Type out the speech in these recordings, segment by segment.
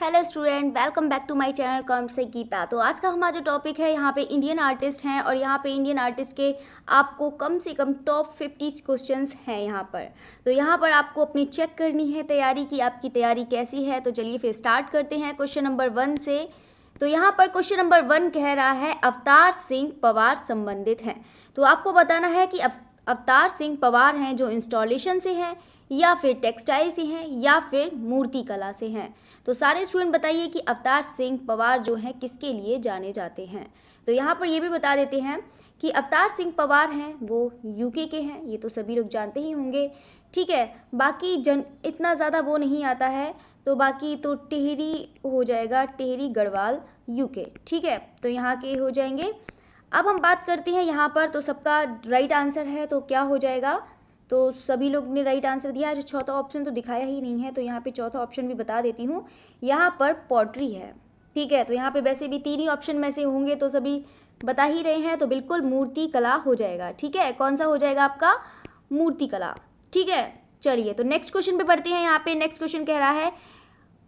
Hello student, welcome back to my channel कॉम से गीता। तो आज का हमारा जो टॉपिक है यहाँ पे इंडियन आर्टिस्ट हैं और यहाँ पे इंडियन आर्टिस्ट के आपको कम से कम टॉप 50 क्वेश्चंस हैं यहाँ पर। तो यहाँ पर आपको अपनी चेक करनी है तैयारी की, आपकी तैयारी कैसी है। तो चलिए फिर स्टार्ट करते हैं क्वेश्चन नंबर 1 से। तो यहाँ पर क्वेश्चन नंबर 1 कह रहा है अवतार सिंह पवार संबंधित हैं। तो आपको बताना है कि अवतार सिंह पवार हैं जो इंस्टॉलेशन से हैं या फिर टेक्सटाइल से हैं या फिर मूर्ति कला से हैं। तो सारे स्टूडेंट बताइए कि अवतार सिंह पवार जो हैं किसके लिए जाने जाते हैं। तो यहाँ पर ये भी बता देते हैं कि अवतार सिंह पवार हैं वो यूके के हैं, ये तो सभी लोग जानते ही होंगे। ठीक है, बाकी इतना ज़्यादा वो नहीं आता है, तो बाकी तो टिहरी हो जाएगा, टिहरी गढ़वाल यूके। ठीक है, तो यहाँ के हो जाएंगे। अब हम बात करते हैं यहाँ पर, तो सबका राइट आंसर है तो क्या हो जाएगा। तो सभी लोग ने राइट आंसर दिया है। चौथा ऑप्शन तो दिखाया ही नहीं है, तो यहाँ पे चौथा ऑप्शन भी बता देती हूँ। यहाँ पर पॉटरी है। ठीक है, तो यहाँ पे वैसे भी तीन ही ऑप्शन में से होंगे तो सभी बता ही रहे हैं, तो बिल्कुल मूर्ति कला हो जाएगा। ठीक है, कौन सा हो जाएगा आपका, मूर्ति कला। ठीक है, चलिए तो नेक्स्ट क्वेश्चन पे बढ़ते हैं। यहाँ पे नेक्स्ट क्वेश्चन कह रहा है,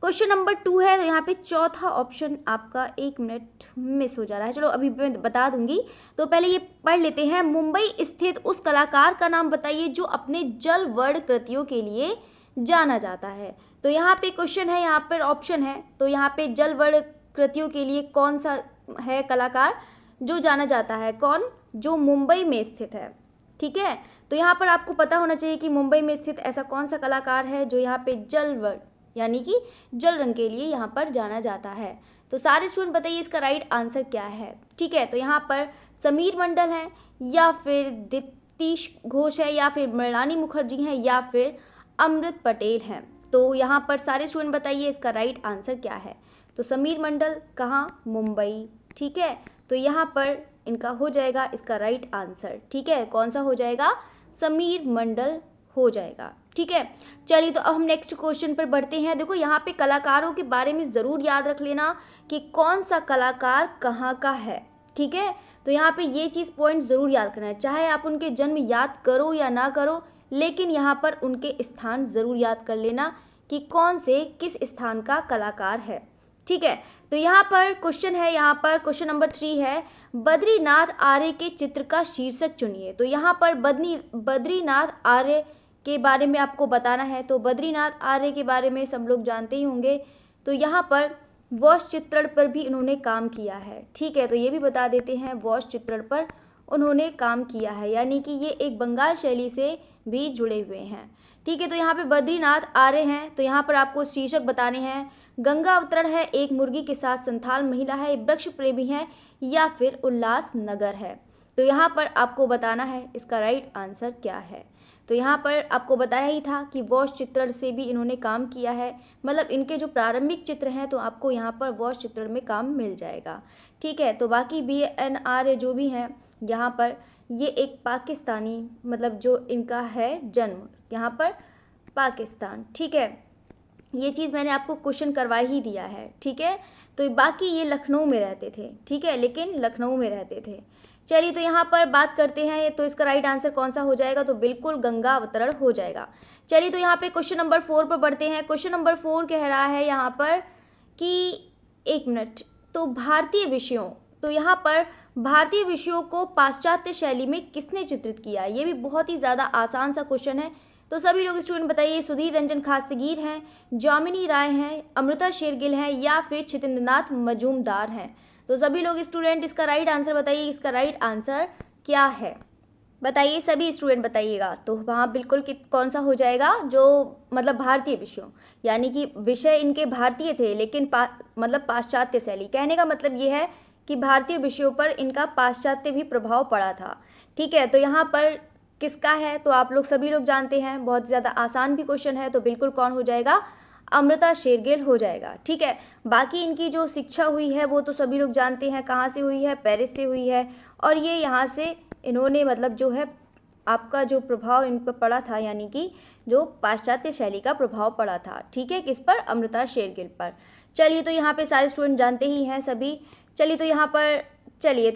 क्वेश्चन नंबर 2 है, तो यहाँ पे चौथा ऑप्शन आपका 1 मिनट मिस हो जा रहा है। चलो अभी मैं बता दूंगी, तो पहले ये पढ़ लेते हैं। मुंबई स्थित उस कलाकार का नाम बताइए जो अपने जल वर्ण कृतियों के लिए जाना जाता है। तो यहाँ पे क्वेश्चन है, यहाँ पर ऑप्शन है, तो यहाँ पे जल वर्ण कृतियों के लिए कौन सा है कलाकार जो जाना जाता है, कौन, जो मुंबई में स्थित है। ठीक है, तो यहाँ पर आपको पता होना चाहिए कि मुंबई में स्थित ऐसा कौन सा कलाकार है जो यहाँ पे जल वर्ण यानी कि जल रंग के लिए यहाँ पर जाना जाता है। तो सारे स्टूडेंट बताइए इसका राइट आंसर क्या है। ठीक है, तो यहाँ पर समीर मंडल है या फिर दीप्तीश घोष है या फिर मृणाली मुखर्जी हैं या फिर अमृत पटेल हैं। तो यहाँ पर सारे स्टूडेंट बताइए इसका राइट आंसर क्या है। तो समीर मंडल कहाँ, मुंबई। ठीक है, तो यहाँ पर इनका हो जाएगा इसका राइट आंसर। ठीक है, कौन सा हो जाएगा, समीर मंडल हो जाएगा। ठीक है, चलिए तो अब हम नेक्स्ट क्वेश्चन पर बढ़ते हैं। देखो यहाँ पे कलाकारों के बारे में ज़रूर याद रख लेना कि कौन सा कलाकार कहाँ का है। ठीक है, तो यहाँ पे ये चीज़ पॉइंट ज़रूर याद करना है, चाहे आप उनके जन्म याद करो या ना करो, लेकिन यहाँ पर उनके स्थान ज़रूर याद कर लेना कि कौन से किस स्थान का कलाकार है। ठीक है, तो यहाँ पर क्वेश्चन है, यहाँ पर क्वेश्चन नंबर 3 है, बद्रीनाथ आर्य के चित्र का शीर्षक चुनिए। तो यहाँ पर बद्रीनाथ आर्य के बारे में आपको बताना है। तो बद्रीनाथ आर्य के बारे में सब लोग जानते ही होंगे। तो यहाँ पर वॉश चित्रण पर भी इन्होंने काम किया है। ठीक है, तो ये भी बता देते हैं, वॉश चित्रण पर उन्होंने काम किया है, यानी कि ये एक बंगाल शैली से भी जुड़े हुए हैं। ठीक है, तो यहाँ पे बद्रीनाथ आर्य हैं, तो यहाँ पर आपको शीर्षक बताने हैं। गंगा अवतरण है, एक मुर्गी के साथ संथाल महिला है, वृक्ष प्रेमी है या फिर उल्लास नगर है। तो यहाँ पर आपको बताना है इसका राइट आंसर क्या है। तो यहाँ पर आपको बताया ही था कि वॉश चित्रण से भी इन्होंने काम किया है, मतलब इनके जो प्रारंभिक चित्र हैं तो आपको यहाँ पर वॉश चित्रण में काम मिल जाएगा। ठीक है, तो बाकी BNR जो भी हैं यहाँ पर, ये एक पाकिस्तानी, मतलब जो इनका है जन्म यहाँ पर पाकिस्तान। ठीक है, ये चीज़ मैंने आपको क्वेश्चन करवा ही दिया है। ठीक है, तो बाकी ये लखनऊ में रहते थे। ठीक है, लेकिन लखनऊ में रहते थे। चलिए तो यहाँ पर बात करते हैं, तो इसका राइट आंसर कौन सा हो जाएगा, तो बिल्कुल गंगा अवतरण हो जाएगा। चलिए तो यहाँ पे क्वेश्चन नंबर 4 पर बढ़ते हैं। क्वेश्चन नंबर 4 कह रहा है यहाँ पर कि 1 मिनट, तो भारतीय विषयों, तो यहाँ पर भारतीय विषयों को पाश्चात्य शैली में किसने चित्रित किया। ये भी बहुत ही ज़्यादा आसान सा क्वेश्चन है, तो सभी लोग स्टूडेंट बताइए। सुधीर रंजन खासगीर हैं, जामिनी राय हैं, अमृता शेरगिल हैं या फिर छितेंद्रनाथ मजूमदार हैं। तो सभी लोग स्टूडेंट इसका राइट आंसर बताइए, इसका राइट आंसर क्या है बताइए, सभी स्टूडेंट बताइएगा। तो वहाँ बिल्कुल कौन सा हो जाएगा, जो मतलब भारतीय विषयों, यानी कि विषय इनके भारतीय थे लेकिन मतलब पाश्चात्य शैली, कहने का मतलब ये है कि भारतीय विषयों पर इनका पाश्चात्य भी प्रभाव पड़ा था। ठीक है, तो यहाँ पर किसका है, तो आप लोग सभी लोग जानते हैं, बहुत ज़्यादा आसान भी क्वेश्चन है, तो बिल्कुल कौन हो जाएगा, अमृता शेरगिल हो जाएगा। ठीक है, बाकी इनकी जो शिक्षा हुई है वो तो सभी लोग जानते हैं, कहाँ से हुई है, पेरिस से हुई है, और ये यहाँ से इन्होंने मतलब जो है आपका जो प्रभाव इन पर पड़ा था, यानी कि जो पाश्चात्य शैली का प्रभाव पड़ा था। ठीक है, किस पर, अमृता शेरगिल पर। चलिए तो यहाँ पे सारे स्टूडेंट जानते ही हैं सभी। चलिए तो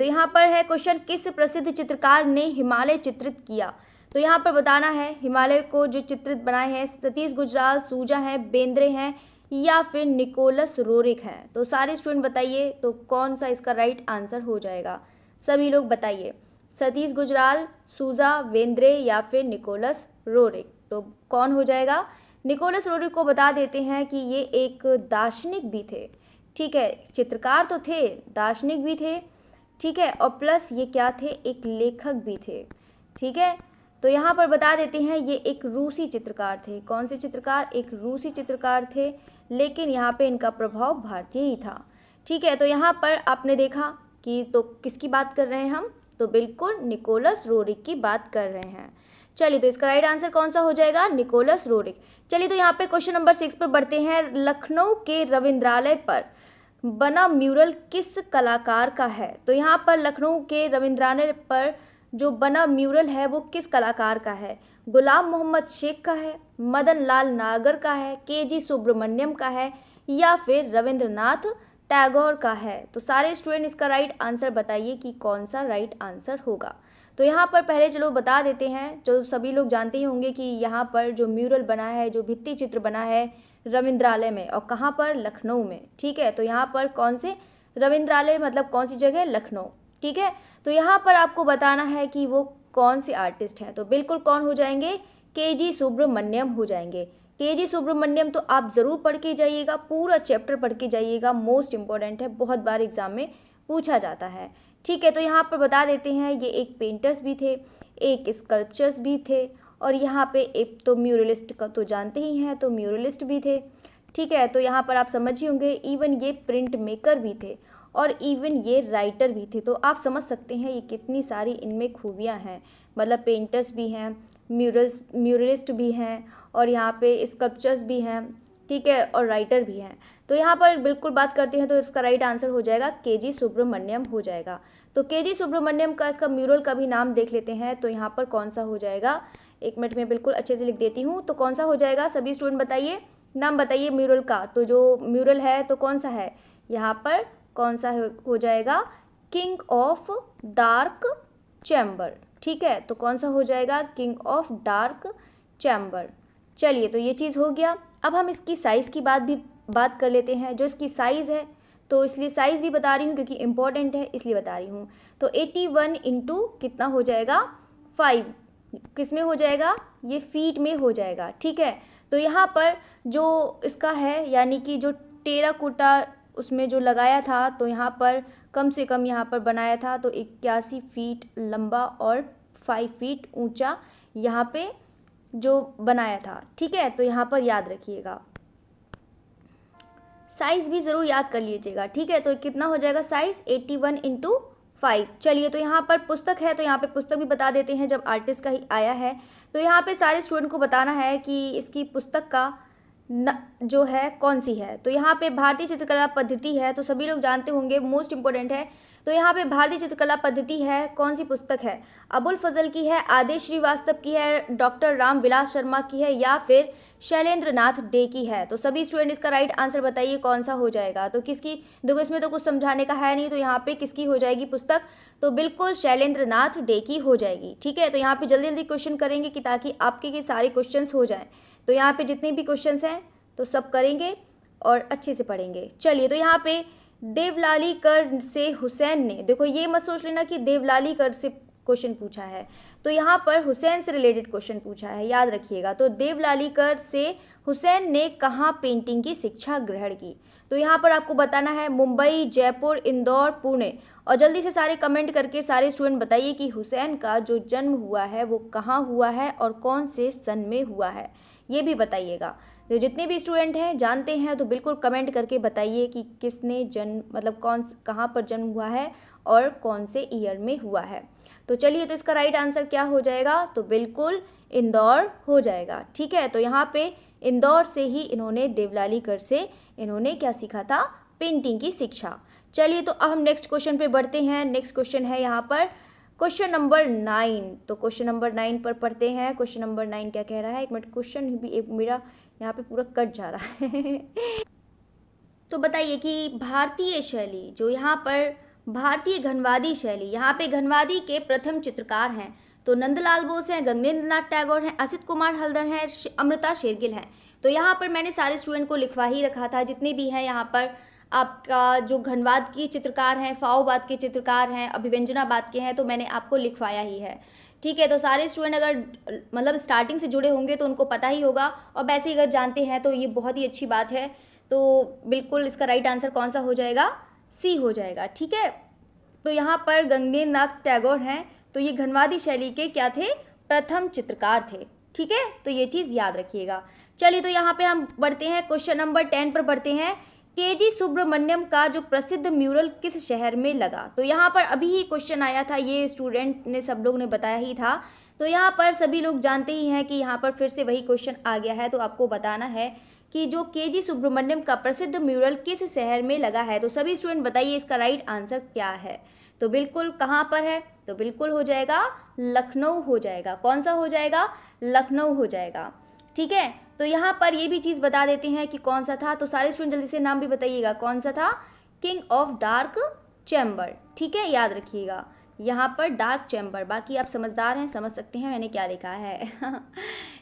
यहाँ पर है क्वेश्चन, किस प्रसिद्ध चित्रकार ने हिमालय चित्रित किया। तो यहाँ पर बताना है हिमालय को जो चित्रित बनाए हैं, सतीश गुजराल, सूजा हैं, बेंद्रे हैं या फिर निकोलस रोरिक है? तो सारे स्टूडेंट बताइए, तो कौन सा इसका राइट आंसर हो जाएगा? सभी लोग बताइए, सतीश गुजराल, सूजा वेंद्रे या फिर निकोलस रोरिक? तो कौन हो जाएगा? निकोलस रोरिक को बता देते हैं कि ये एक दार्शनिक भी थे, ठीक है, चित्रकार तो थे, दार्शनिक भी थे, ठीक है, और प्लस ये क्या थे, एक लेखक भी थे, ठीक है। तो यहाँ पर बता देते हैं ये एक रूसी चित्रकार थे। कौन से चित्रकार? एक रूसी चित्रकार थे, लेकिन यहाँ पे इनका प्रभाव भारतीय ही था, ठीक है। तो यहाँ पर आपने देखा कि तो किसकी बात कर रहे हैं हम? तो बिल्कुल निकोलस रोरिक की बात कर रहे हैं। चलिए, तो इसका राइट आंसर कौन सा हो जाएगा? Nicholas Roerich. चलिए, तो यहाँ पे क्वेश्चन नंबर 6 पर बढ़ते हैं। लखनऊ के रविंद्रालय पर बना म्यूरल किस कलाकार का है? तो यहाँ पर लखनऊ के रविंद्रालय पर जो बना म्यूरल है वो किस कलाकार का है? गुलाम मोहम्मद शेख का है, मदन लाल नागर का है, के.जी. सुब्रमण्यम का है या फिर रविंद्रनाथ टैगोर का है? तो सारे स्टूडेंट इसका राइट आंसर बताइए कि कौन सा राइट आंसर होगा। तो यहाँ पर पहले चलो बता देते हैं, जो सभी लोग जानते ही होंगे कि यहाँ पर जो म्यूरल बना है, जो भित्ति चित्र बना है रविंद्रालय में, और कहाँ पर? लखनऊ में, ठीक है। तो यहाँ पर कौन से रविंद्रालय मतलब कौन सी जगह? लखनऊ, ठीक है। तो यहाँ पर आपको बताना है कि वो कौन से आर्टिस्ट हैं। तो बिल्कुल कौन हो जाएंगे? के.जी. सुब्रमण्यम हो जाएंगे। के.जी. सुब्रमण्यम तो आप ज़रूर पढ़ के जाइएगा, पूरा चैप्टर पढ़ के जाइएगा, मोस्ट इंपॉर्टेंट है, बहुत बार एग्जाम में पूछा जाता है, ठीक है। तो यहाँ पर बता देते हैं ये एक पेंटर्स भी थे, एक स्कल्पचर्स भी थे, और यहाँ पे एक तो म्यूरलिस्ट का तो जानते ही हैं, तो म्यूरलिस्ट भी थे, ठीक है। तो यहाँ पर आप समझ ही होंगे, इवन ये प्रिंट मेकर भी थे और इवन ये राइटर भी थे। तो आप समझ सकते हैं ये कितनी सारी इनमें खूबियाँ हैं, मतलब पेंटर्स भी हैं, म्यूरलिस्ट भी हैं, और यहाँ पे स्कल्पचर्स भी हैं, ठीक है, और राइटर भी हैं। तो यहाँ पर बिल्कुल बात करते हैं तो इसका राइट आंसर हो जाएगा के.जी. सुब्रमण्यम हो जाएगा। तो के.जी. सुब्रमण्यम का इसका म्यूरल का भी नाम देख लेते हैं। तो यहाँ पर कौन सा हो जाएगा? एक मिनट में बिल्कुल अच्छे से लिख देती हूँ। तो कौन सा हो जाएगा? सभी स्टूडेंट बताइए, नाम बताइए म्यूरल का। तो जो म्यूरल है तो कौन सा है? यहाँ पर कौन सा हो जाएगा? किंग ऑफ डार्क चैम्बर, ठीक है। तो कौन सा हो जाएगा? King of dark chamber. चलिए, तो ये चीज़ हो गया। अब हम इसकी साइज़ की बात कर लेते हैं। जो इसकी साइज़ है, तो इसलिए साइज़ भी बता रही हूँ क्योंकि इम्पोर्टेंट है, इसलिए बता रही हूँ। तो 81 इंटू कितना हो जाएगा? 5। किस में हो जाएगा? ये फीट में हो जाएगा, ठीक है। तो यहाँ पर जो इसका है, यानी कि जो टेराकोटा उसमें जो लगाया था, तो यहाँ पर कम से कम यहाँ पर बनाया था तो 81 फीट लंबा और 5 फीट ऊंचा यहाँ पे जो बनाया था, ठीक है। तो यहाँ पर याद रखिएगा, साइज़ भी ज़रूर याद कर लीजिएगा, ठीक है। तो कितना हो जाएगा साइज़? 81 इंटू 5। चलिए, तो यहाँ पर पुस्तक है, तो यहाँ पे पुस्तक भी बता देते हैं जब आर्टिस्ट का ही आया है। तो यहाँ पे सारे स्टूडेंट को बताना है कि इसकी पुस्तक का जो है कौन सी है। तो यहाँ पे भारतीय चित्रकला पद्धति है, तो सभी लोग जानते होंगे, मोस्ट इंपॉर्टेंट है। तो यहाँ पे भारतीय चित्रकला पद्धति है, कौन सी पुस्तक है? अबुल फजल की है, आदेश श्रीवास्तव की है, डॉक्टर राम विलास शर्मा की है या फिर शैलेंद्र नाथ डे की है? तो सभी स्टूडेंट इसका राइट आंसर बताइए कौन सा हो जाएगा। तो किसकी? देखो, इसमें तो कुछ समझाने का है नहीं, तो यहाँ पे किसकी हो जाएगी पुस्तक? तो बिल्कुल शैलेंद्र नाथ डे की हो जाएगी, ठीक है। तो यहाँ पे जल्दी जल्दी क्वेश्चन करेंगे कि ताकि आपके के सारे क्वेश्चन हो जाएँ। तो यहाँ पे जितने भी क्वेश्चन हैं तो सब करेंगे और अच्छे से पढ़ेंगे। चलिए, तो यहाँ पे देवलाली कर से हुसैन ने, देखो ये मत सोच लेना कि देवलाली कर से क्वेश्चन पूछा है, तो यहाँ पर हुसैन से रिलेटेड क्वेश्चन पूछा है, याद रखिएगा। तो देवलाली कर से हुसैन ने कहाँ पेंटिंग की शिक्षा ग्रहण की? तो यहाँ पर आपको बताना है मुंबई, जयपुर, इंदौर, पुणे। और जल्दी से सारे कमेंट करके सारे स्टूडेंट बताइए कि हुसैन का जो जन्म हुआ है वो कहाँ हुआ है और कौन से सन में हुआ है, ये भी बताइएगा। तो जितने भी स्टूडेंट हैं जानते हैं तो बिल्कुल कमेंट करके बताइए कि किसने जन्म मतलब कहाँ पर जन्म हुआ है और कौन से ईयर में हुआ है। तो चलिए, तो इसका राइट आंसर क्या हो जाएगा? तो बिल्कुल इंदौर हो जाएगा, ठीक है। तो यहाँ पे इंदौर से ही इन्होंने देवलाली कर से इन्होंने क्या सीखा था? पेंटिंग की शिक्षा। चलिए, तो अब हम नेक्स्ट क्वेश्चन पे बढ़ते हैं। नेक्स्ट क्वेश्चन है यहाँ पर क्वेश्चन नंबर 9। तो क्वेश्चन नंबर 9 पर पढ़ते हैं। क्वेश्चन नंबर 9 क्या कह रहा है? एक मिनट, क्वेश्चन भी एक मेरा यहाँ पे पूरा कट जा रहा है तो बताइए कि भारतीय शैली, जो यहाँ पर भारतीय घनवादी शैली, यहाँ पे घनवादी के प्रथम चित्रकार हैं तो नंदलाल बोस हैं, गगनेंद्र नाथ टैगोर हैं, असित कुमार हल्दर हैं, अमृता शेरगिल हैं। तो यहाँ पर मैंने सारे स्टूडेंट को लिखवा ही रखा था, जितने भी हैं यहाँ पर आपका जो घनवाद की चित्रकार हैं, फाओवाद के चित्रकार हैं, अभिव्यंजनावाद के हैं, तो मैंने आपको लिखवाया ही है। ठीक है, तो सारे स्टूडेंट अगर मतलब स्टार्टिंग से जुड़े होंगे तो उनको पता ही होगा, और वैसे अगर जानते हैं तो ये बहुत ही अच्छी बात है। तो बिल्कुल इसका राइट आंसर कौन सा हो जाएगा? सी हो जाएगा। ठीक है, तो यहाँ पर गगनेंद्र नाथ टैगोर हैं, तो ये घनवादी शैली के क्या थे? प्रथम चित्रकार थे। ठीक है, तो ये चीज़ याद रखिएगा। चलिए, तो यहाँ पे हम बढ़ते हैं, क्वेश्चन नंबर 10 पर बढ़ते हैं। केजी सुब्रमण्यम का जो प्रसिद्ध म्यूरल किस शहर में लगा? तो यहाँ पर अभी ही क्वेश्चन आया था, ये स्टूडेंट ने सब लोग ने बताया ही था। तो यहाँ पर सभी लोग जानते ही हैं कि यहाँ पर फिर से वही क्वेश्चन आ गया है, तो आपको बताना है कि जो केजी सुब्रमण्यम का प्रसिद्ध म्यूरल किस शहर में लगा है। तो सभी स्टूडेंट बताइए इसका राइट आंसर क्या है? तो बिल्कुल कहाँ पर है? तो बिल्कुल हो जाएगा लखनऊ हो जाएगा। कौन सा हो जाएगा? लखनऊ हो जाएगा। ठीक है, तो यहाँ पर ये भी चीज़ बता देते हैं कि कौन सा था। तो सारे स्टूडेंट जल्दी से नाम भी बताइएगा, कौन सा था? King of dark chamber. ठीक है, याद रखिएगा यहाँ पर डार्क चैम्बर। बाकी आप समझदार हैं, समझ सकते हैं मैंने क्या लिखा है।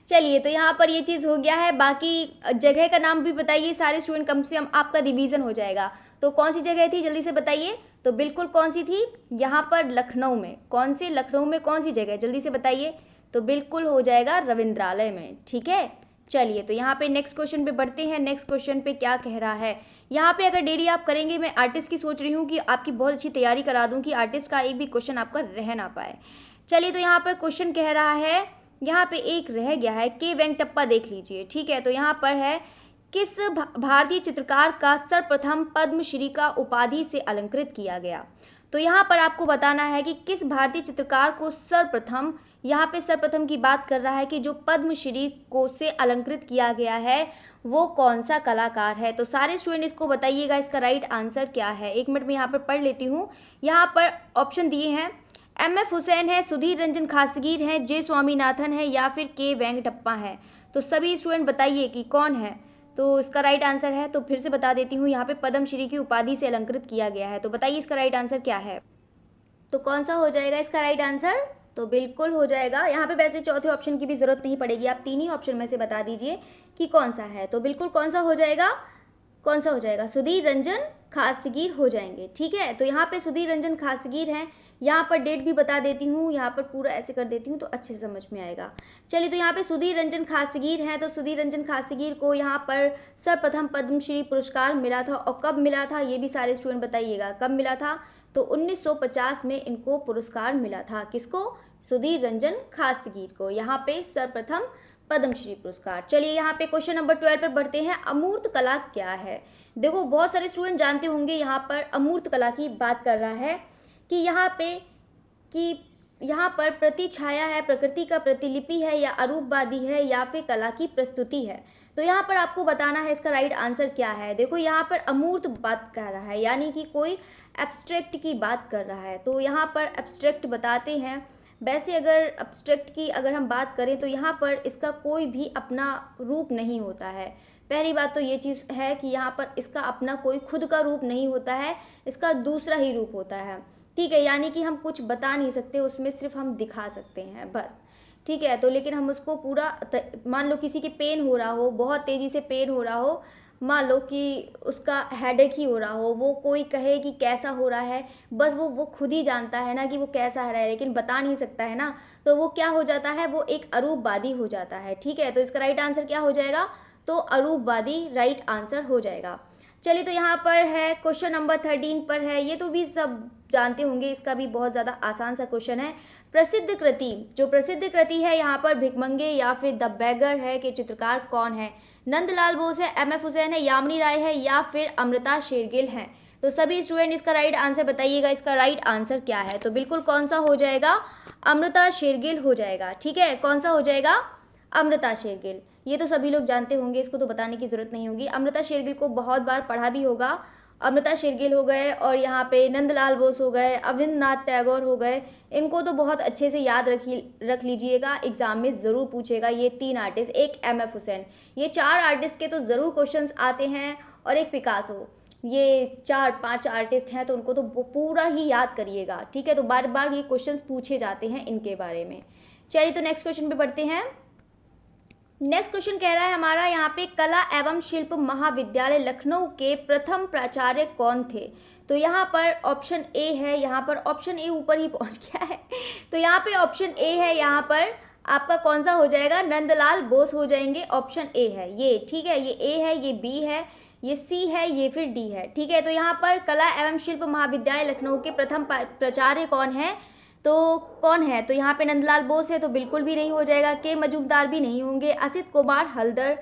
चलिए, तो यहाँ पर ये चीज़ हो गया है। बाकी जगह का नाम भी बताइए सारे स्टूडेंट, कम से कम आपका रिवीजन हो जाएगा। तो कौन सी जगह थी, जल्दी से बताइए। तो बिल्कुल कौन सी थी? यहाँ पर लखनऊ में। कौन सी? लखनऊ में कौन सी जगह? जल्दी से बताइए। तो बिल्कुल हो जाएगा रविंद्रालय में। ठीक है, चलिए, तो यहाँ पे नेक्स्ट क्वेश्चन पे बढ़ते हैं। नेक्स्ट क्वेश्चन पे क्या कह रहा है? यहाँ पे अगर डेली आप करेंगे, मैं आर्टिस्ट की सोच रही हूँ कि आपकी बहुत अच्छी तैयारी करा दूँ कि आर्टिस्ट का एक भी क्वेश्चन आपका रह ना पाए। चलिए, तो यहाँ पर क्वेश्चन कह रहा है, यहाँ पे एक रह गया है, के वेंकटप्पा देख लीजिए। ठीक है, तो यहाँ पर है, किस भारतीय चित्रकार का सर्वप्रथम पद्मश्री का उपाधि से अलंकृत किया गया? तो यहाँ पर आपको बताना है कि किस भारतीय चित्रकार को सर्वप्रथम, यहाँ पे सर्वप्रथम की बात कर रहा है कि जो पद्मश्री को से अलंकृत किया गया है वो कौन सा कलाकार है। तो सारे स्टूडेंट इसको बताइएगा इसका राइट आंसर क्या है। एक मिनट में यहाँ पर पढ़ लेती हूँ। यहाँ पर ऑप्शन दिए हैं, एम.एफ. हुसैन है, सुधीर रंजन खासगीर है, जे स्वामीनाथन है, या फिर के वेंकटप्पा है। तो सभी स्टूडेंट बताइए कि कौन है। तो इसका राइट आंसर है, तो फिर से बता देती हूँ, यहाँ पे पद्मश्री की उपाधि से अलंकृत किया गया है। तो बताइए इसका राइट आंसर क्या है। तो कौन सा हो जाएगा इसका राइट आंसर? तो बिल्कुल हो जाएगा। यहाँ पे वैसे चौथे ऑप्शन की भी ज़रूरत नहीं पड़ेगी, आप तीन ही ऑप्शन में से बता दीजिए कि कौन सा है। तो बिल्कुल कौन सा हो जाएगा? कौन सा हो जाएगा? सुधीर रंजन खासगीर हो जाएंगे। ठीक है, तो यहाँ पे सुधीर रंजन खासगीर हैं। यहाँ पर डेट भी बता देती हूँ, यहाँ पर पूरा ऐसे कर देती हूँ तो अच्छे से समझ में आएगा। चलिए, तो यहाँ पे सुधीर रंजन खासगीर हैं। तो सुधीर रंजन खासगीर को यहाँ पर सर्वप्रथम पद्मश्री पुरस्कार मिला था, और कब मिला था ये भी सारे स्टूडेंट बताइएगा, कब मिला था? तो 1950 में इनको पुरस्कार मिला था। किसको? सुधीर रंजन खासगीर को, यहाँ पे सर्वप्रथम पद्मश्री पुरस्कार। चलिए, यहाँ पे क्वेश्चन नंबर 12 पर बढ़ते हैं। अमूर्त कला क्या है? देखो, बहुत सारे स्टूडेंट जानते होंगे, यहाँ पर अमूर्त कला की बात कर रहा है कि यहाँ पर प्रतिछाया है, प्रकृति का प्रतिलिपि है, या अरूपवादी है, या फिर कला की प्रस्तुति है। तो यहाँ पर आपको बताना है इसका राइट आंसर क्या है। देखो, यहाँ पर अमूर्त बात कर रहा है, यानी कि कोई एब्स्ट्रैक्ट की बात कर रहा है। तो यहाँ पर एब्स्ट्रैक्ट बताते हैं। वैसे अगर एब्स्ट्रैक्ट की अगर हम बात करें तो यहाँ पर इसका कोई भी अपना रूप नहीं होता है। पहली बात तो ये चीज़ है कि यहाँ पर इसका अपना कोई खुद का रूप नहीं होता है, इसका दूसरा ही रूप होता है। ठीक है, यानी कि हम कुछ बता नहीं सकते उसमें, सिर्फ हम दिखा सकते हैं बस। ठीक है, तो लेकिन हम उसको पूरा, मान लो किसी के पेन हो रहा हो, बहुत तेज़ी से पेन हो रहा हो, मान लो कि उसका हेडेक ही हो रहा हो, वो कोई कहे कि कैसा हो रहा है, बस वो खुद ही जानता है ना कि वो कैसा है रहा है, लेकिन बता नहीं सकता है ना, तो वो क्या हो जाता है? वो एक अरूपवादी हो जाता है। ठीक है, तो इसका राइट आंसर क्या हो जाएगा? तो अरूपवादी राइट आंसर हो जाएगा। चलिए, तो यहाँ पर है क्वेश्चन नंबर 13 पर है, ये तो भी सब जानते होंगे, इसका भी बहुत ज़्यादा आसान सा क्वेश्चन है। प्रसिद्ध कृति, जो प्रसिद्ध कृति है यहाँ पर भिकमंगे या फिर द बेगर है के चित्रकार कौन है? नंदलाल बोस है, एम.एफ. हुसैन है, यामिनी राय है, या फिर अमृता शेरगिल है। तो सभी स्टूडेंट इसका राइट आंसर बताइएगा, इसका राइट आंसर क्या है। तो बिल्कुल कौन सा हो जाएगा? अमृता शेरगिल हो जाएगा। ठीक है, कौन सा हो जाएगा? अमृता शेरगिल। ये तो सभी लोग जानते होंगे, इसको तो बताने की ज़रूरत नहीं होगी। अमृता शेरगिल को बहुत बार पढ़ा भी होगा। अमृता शेरगिल हो गए, और यहाँ पे नंदलाल बोस हो गए, अविंद्रनाथ टैगोर हो गए, इनको तो बहुत अच्छे से याद रख लीजिएगा, एग्जाम में ज़रूर पूछेगा। ये 3 आर्टिस्ट, एक एम.एफ. हुसैन, ये 4 आर्टिस्ट के तो ज़रूर क्वेश्चंस आते हैं, और एक पिकासो, ये 4-5 आर्टिस्ट हैं, तो उनको तो पूरा ही याद करिएगा। ठीक है, तो बार बार ये क्वेश्चंस पूछे जाते हैं इनके बारे में। चलिए, तो नेक्स्ट क्वेश्चन पे बढ़ते हैं। नेक्स्ट क्वेश्चन कह रहा है हमारा यहाँ पे कला एवं शिल्प महाविद्यालय लखनऊ के प्रथम प्राचार्य कौन थे। तो यहाँ पर ऑप्शन ए है, यहाँ पर ऑप्शन ए ऊपर ही पहुँच गया है। तो यहाँ पे ऑप्शन ए है, यहाँ पर आपका कौन सा हो जाएगा, नंदलाल बोस हो जाएंगे। ऑप्शन ए है ये, ठीक है, ये ए है, ये बी है, ये सी है, ये फिर डी है, ठीक है। तो यहाँ पर कला एवं शिल्प महाविद्यालय लखनऊ के प्रथम प्राचार्य कौन है, तो कौन है, तो यहाँ पे नंदलाल बोस है, तो बिल्कुल भी नहीं हो जाएगा। के मजूमदार भी नहीं होंगे। असित कुमार हल्दर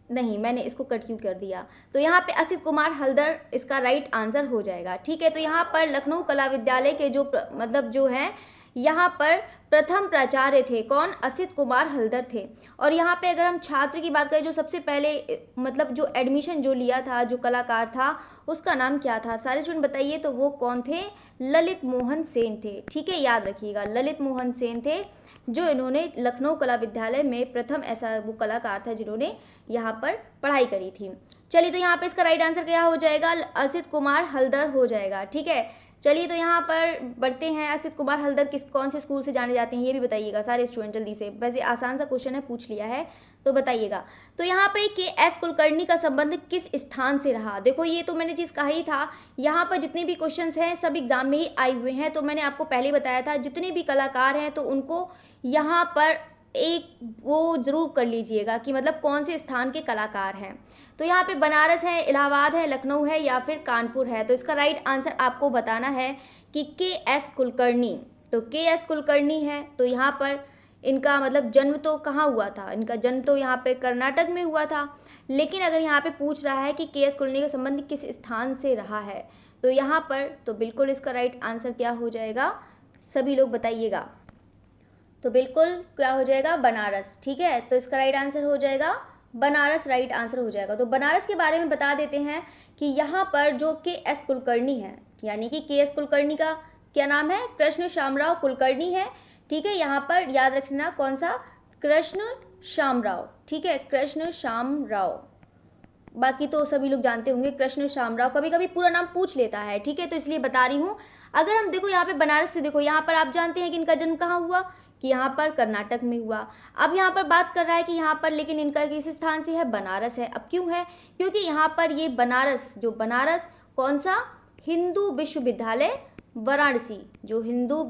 नहीं, मैंने इसको कट क्यों कर दिया, तो यहाँ पे असित कुमार हल्दर इसका राइट आंसर हो जाएगा, ठीक है। तो यहाँ पर लखनऊ कला विद्यालय के जो मतलब जो हैं यहाँ पर प्रथम प्राचार्य थे कौन, असित कुमार हल्दर थे। और यहाँ पे अगर हम छात्र की बात करें, जो सबसे पहले मतलब जो एडमिशन जो लिया था, जो कलाकार था, उसका नाम क्या था, सारे स्टूडेंट बताइए। तो वो कौन थे, ललित मोहन सेन थे, ठीक है, याद रखिएगा, ललित मोहन सेन थे, जो इन्होंने लखनऊ कला विद्यालय में प्रथम ऐसा वो कलाकार था जिन्होंने यहाँ पर पढ़ाई करी थी। चलिए, तो यहाँ पे इसका राइट आंसर क्या हो जाएगा, असित कुमार हल्दर हो जाएगा, ठीक है। चलिए, तो यहाँ पर बढ़ते हैं, असित कुमार हल्दर कौन से स्कूल से जाने जाते हैं, ये भी बताइएगा सारे स्टूडेंट जल्दी से। वैसे आसान सा क्वेश्चन है, पूछ लिया है, तो बताइएगा। तो यहाँ पे के एस कुलकर्णी का संबंध किस स्थान से रहा। देखो, ये तो मैंने चीज़ कहा ही था, यहाँ पर जितने भी क्वेश्चंस हैं सब एग्जाम में ही आए हुए हैं। तो मैंने आपको पहले बताया था, जितने भी कलाकार हैं तो उनको यहाँ पर एक वो जरूर कर लीजिएगा कि मतलब कौन से स्थान के कलाकार हैं। तो यहाँ पे बनारस है, इलाहाबाद है, लखनऊ है या फिर कानपुर है। तो इसका राइट आंसर आपको बताना है कि के एस कुलकर्णी। तो के एस कुलकर्णी है, तो यहाँ पर इनका मतलब जन्म तो कहाँ हुआ था, इनका जन्म तो यहाँ पे कर्नाटक में हुआ था। लेकिन अगर यहाँ पे पूछ रहा है कि के एस कुलकर्णी का संबंध किस स्थान से रहा है, तो यहाँ पर तो बिल्कुल इसका राइट आंसर क्या हो जाएगा, सभी लोग बताइएगा। तो बिल्कुल क्या हो जाएगा, बनारस, ठीक है। तो इसका राइट आंसर हो जाएगा बनारस, राइट आंसर हो जाएगा। तो बनारस के बारे में बता देते हैं कि यहाँ पर जो के एस कुलकर्णी है, यानी कि के एस कुलकर्णी का क्या नाम है, कृष्ण श्यामराव कुलकर्णी है, ठीक है। यहाँ पर याद रखना कौन सा, कृष्ण श्यामराव, ठीक है, कृष्ण श्यामराव। बाकी तो सभी लोग जानते होंगे कृष्ण श्यामराव, कभी कभी पूरा नाम पूछ लेता है, ठीक है, तो इसलिए बता रही हूँ। अगर हम देखो यहाँ पे बनारस से, देखो यहाँ पर आप जानते हैं कि इनका जन्म कहाँ हुआ, कि यहाँ पर कर्नाटक में हुआ। अब यहाँ पर बात कर रहा है कि यहाँ पर लेकिन इनका किस स्थान से है, बनारस है। अब क्यों है, क्योंकि यहाँ पर ये बनारस, जो बनारस कौन सा, हिंदू विश्वविद्यालय वाराणसी, जो हिंदू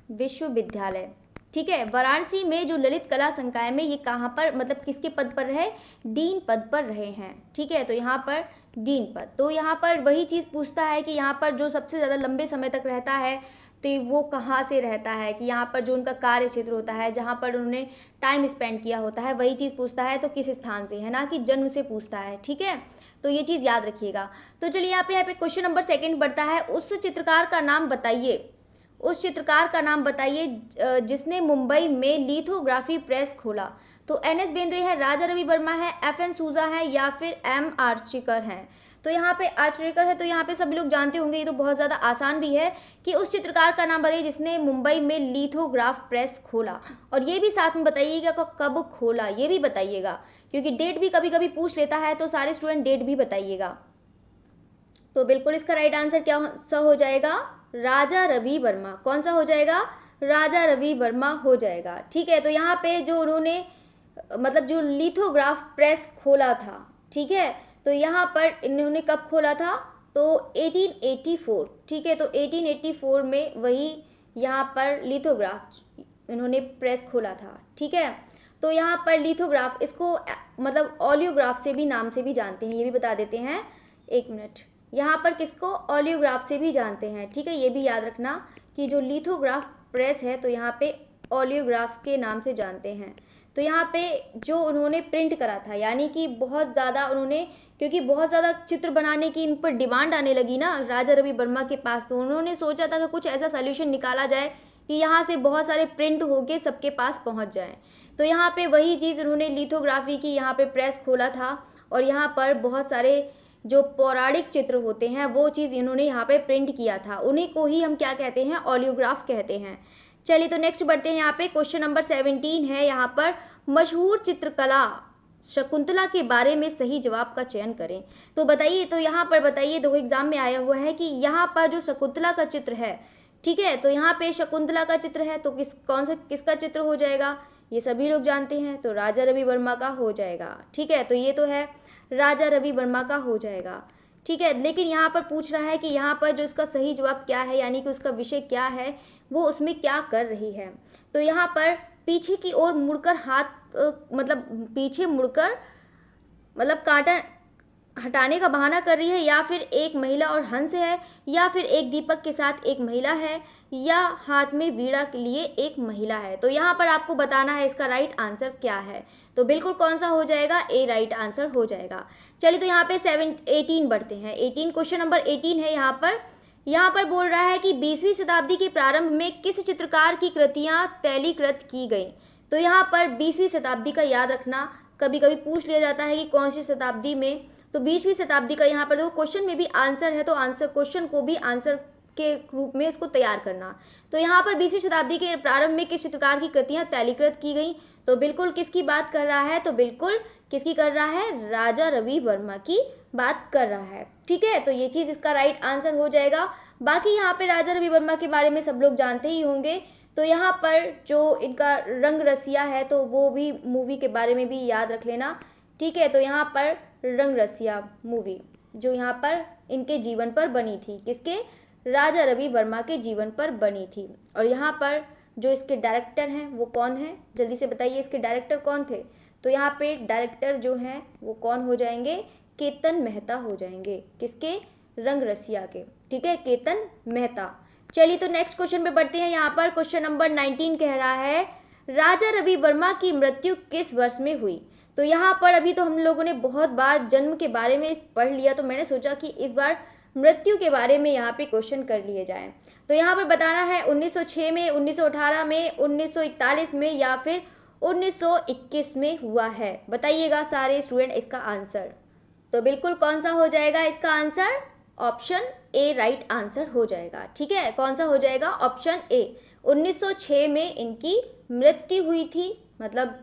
विश्वविद्यालय, ठीक है, वाराणसी में जो ललित कला संकाय में, ये कहाँ पर मतलब किसके पद पर रहे, डीन पद पर रहे हैं, ठीक है। तो यहाँ पर डीन पद, तो यहाँ पर वही चीज़ पूछता है कि यहाँ पर जो सबसे ज़्यादा लंबे समय तक रहता है तो वो कहाँ से रहता है, कि यहाँ पर जो उनका कार्य क्षेत्र होता है, जहाँ पर उन्होंने टाइम स्पेंड किया होता है, वही चीज़ पूछता है, तो किस स्थान से है, ना कि जन्म से पूछता है, ठीक है। तो ये चीज़ याद रखिएगा। तो चलिए यहाँ पे क्वेश्चन नंबर 2 बढ़ता है, उस चित्रकार का नाम बताइए, उस चित्रकार का नाम बताइए जिसने मुंबई में लिथोग्राफी प्रेस खोला। तो एन.एस. बेंद्रे है, राजा रवि वर्मा है, एफ.एन. सूजा है या फिर एम. आर्चीकर हैं। तो यहाँ पे आर्चरीकर है, तो यहाँ पे सभी लोग जानते होंगे, ये तो बहुत ज़्यादा आसान भी है कि उस चित्रकार का नाम बताइए जिसने मुंबई में लिथोग्राफ प्रेस खोला। और ये भी साथ में बताइएगा कब खोला, ये भी बताइएगा, क्योंकि डेट भी कभी कभी पूछ लेता है, तो सारे स्टूडेंट डेट भी बताइएगा। तो बिल्कुल इसका राइट आंसर क्या सा हो जाएगा, राजा रवि वर्मा। कौन सा हो जाएगा, राजा रवि वर्मा हो जाएगा, ठीक है। तो यहाँ पे जो उन्होंने मतलब जो लिथोग्राफ प्रेस खोला था, ठीक है, तो यहाँ पर इन्होंने कब खोला था, तो 1884, ठीक है। तो 1884 में वही यहाँ पर लिथोग्राफ इन्होंने प्रेस खोला था, ठीक है। तो यहाँ पर लिथोग्राफ, इसको मतलब ऑलियोग्राफ से भी नाम से भी जानते हैं, ये भी बता देते हैं, एक मिनट, यहाँ पर किसको, ऑलियोग्राफ से भी जानते हैं, ठीक है। ये भी याद रखना कि जो लिथोग्राफ प्रेस है तो यहाँ पे ऑलियोग्राफ के नाम से जानते हैं। तो यहाँ पे जो उन्होंने प्रिंट करा था, यानी कि बहुत ज़्यादा उन्होंने, क्योंकि बहुत ज़्यादा चित्र बनाने की इन पर डिमांड आने लगी ना राजा रवि वर्मा के पास, तो उन्होंने सोचा था कि कुछ ऐसा सोल्यूशन निकाला जाए कि यहाँ से बहुत सारे प्रिंट होके सबके पास पहुँच जाए। तो यहाँ पे वही चीज़ उन्होंने लिथोग्राफी की यहाँ पे प्रेस खोला था, और यहाँ पर बहुत सारे जो पौराणिक चित्र होते हैं वो चीज़ इन्होंने यहाँ पे प्रिंट किया था, उन्हीं को ही हम क्या कहते हैं, ऑलियोग्राफ कहते हैं। चलिए, तो नेक्स्ट बढ़ते हैं, यहाँ पे क्वेश्चन नंबर 17 है, यहाँ पर मशहूर चित्रकला शकुंतला के बारे में सही जवाब का चयन करें। तो बताइए, तो यहाँ पर बताइए, दो एग्जाम में आया हुआ है कि यहाँ पर जो शकुंतला का चित्र है, ठीक है, तो यहाँ पे शकुंतला का चित्र है, तो किसका चित्र हो जाएगा, ये सभी लोग जानते हैं, तो राजा रवि वर्मा का हो जाएगा। ठीक है, तो ये तो है राजा रवि वर्मा का हो जाएगा। ठीक है, लेकिन यहाँ पर पूछ रहा है कि यहाँ पर जो उसका सही जवाब क्या है, यानी कि उसका विषय क्या है, वो उसमें क्या कर रही है। तो यहाँ पर पीछे की ओर मुड़कर हाथ मतलब पीछे मुड़कर मतलब कांटा हटाने का बहाना कर रही है, या फिर एक महिला और हंस है, या फिर एक दीपक के साथ एक महिला है, या हाथ में वीणा के लिए एक महिला है। तो यहाँ पर आपको बताना है इसका राइट आंसर क्या है। तो बिल्कुल कौन सा हो जाएगा, ए राइट आंसर हो जाएगा। चलिए तो यहाँ पे 18 बढ़ते हैं। 18 क्वेश्चन नंबर 18 है यहाँ पर बोल रहा है कि 20वीं शताब्दी के प्रारंभ में किस चित्रकार की कृतियाँ तैलीकृत की गई। तो यहाँ पर 20वीं शताब्दी का याद रखना, कभी कभी पूछ लिया जाता है कि कौन सी शताब्दी में, तो 20वीं शताब्दी का यहाँ पर देखो क्वेश्चन में भी आंसर है, तो आंसर क्वेश्चन को भी आंसर के रूप में इसको तैयार करना। तो यहाँ पर 20वीं शताब्दी के प्रारंभ में किस चित्रकार की कृतियाँ तैलीकृत की गई, तो बिल्कुल किसकी बात कर रहा है, तो बिल्कुल किसकी कर रहा है, राजा रवि वर्मा की बात कर रहा है। ठीक है, तो ये चीज़ इसका राइट आंसर हो जाएगा। बाकी यहाँ पे राजा रवि वर्मा के बारे में सब लोग जानते ही होंगे। तो यहाँ पर जो इनका रंग रसिया है, तो वो भी मूवी के बारे में भी याद रख लेना। ठीक है, तो यहाँ पर रंग रसिया मूवी जो यहाँ पर इनके जीवन पर बनी थी, किसके, राजा रवि वर्मा के जीवन पर बनी थी। और यहाँ पर जो इसके डायरेक्टर हैं वो कौन है, जल्दी से बताइए इसके डायरेक्टर कौन थे। तो यहाँ पे डायरेक्टर जो हैं वो कौन हो जाएंगे, केतन मेहता हो जाएंगे, किसके, रंग रसिया के। ठीक है, केतन मेहता। चलिए तो नेक्स्ट क्वेश्चन पे बढ़ते हैं। यहाँ पर क्वेश्चन नंबर 19 कह रहा है राजा रवि वर्मा की मृत्यु किस वर्ष में हुई। तो यहाँ पर अभी तो हम लोगों ने बहुत बार जन्म के बारे में पढ़ लिया, तो मैंने सोचा कि इस बार मृत्यु के बारे में यहाँ पे क्वेश्चन कर लिए जाएं। तो यहाँ पर बताना है 1906 में, 1918 में, 1941 में, या फिर 1921 में हुआ है। बताइएगा सारे स्टूडेंट इसका आंसर। तो बिल्कुल कौन सा हो जाएगा इसका answer, option A right answer हो जाएगा। ठीक है, कौन सा हो जाएगा, ऑप्शन ए। 1906 में इनकी मृत्यु हुई थी, मतलब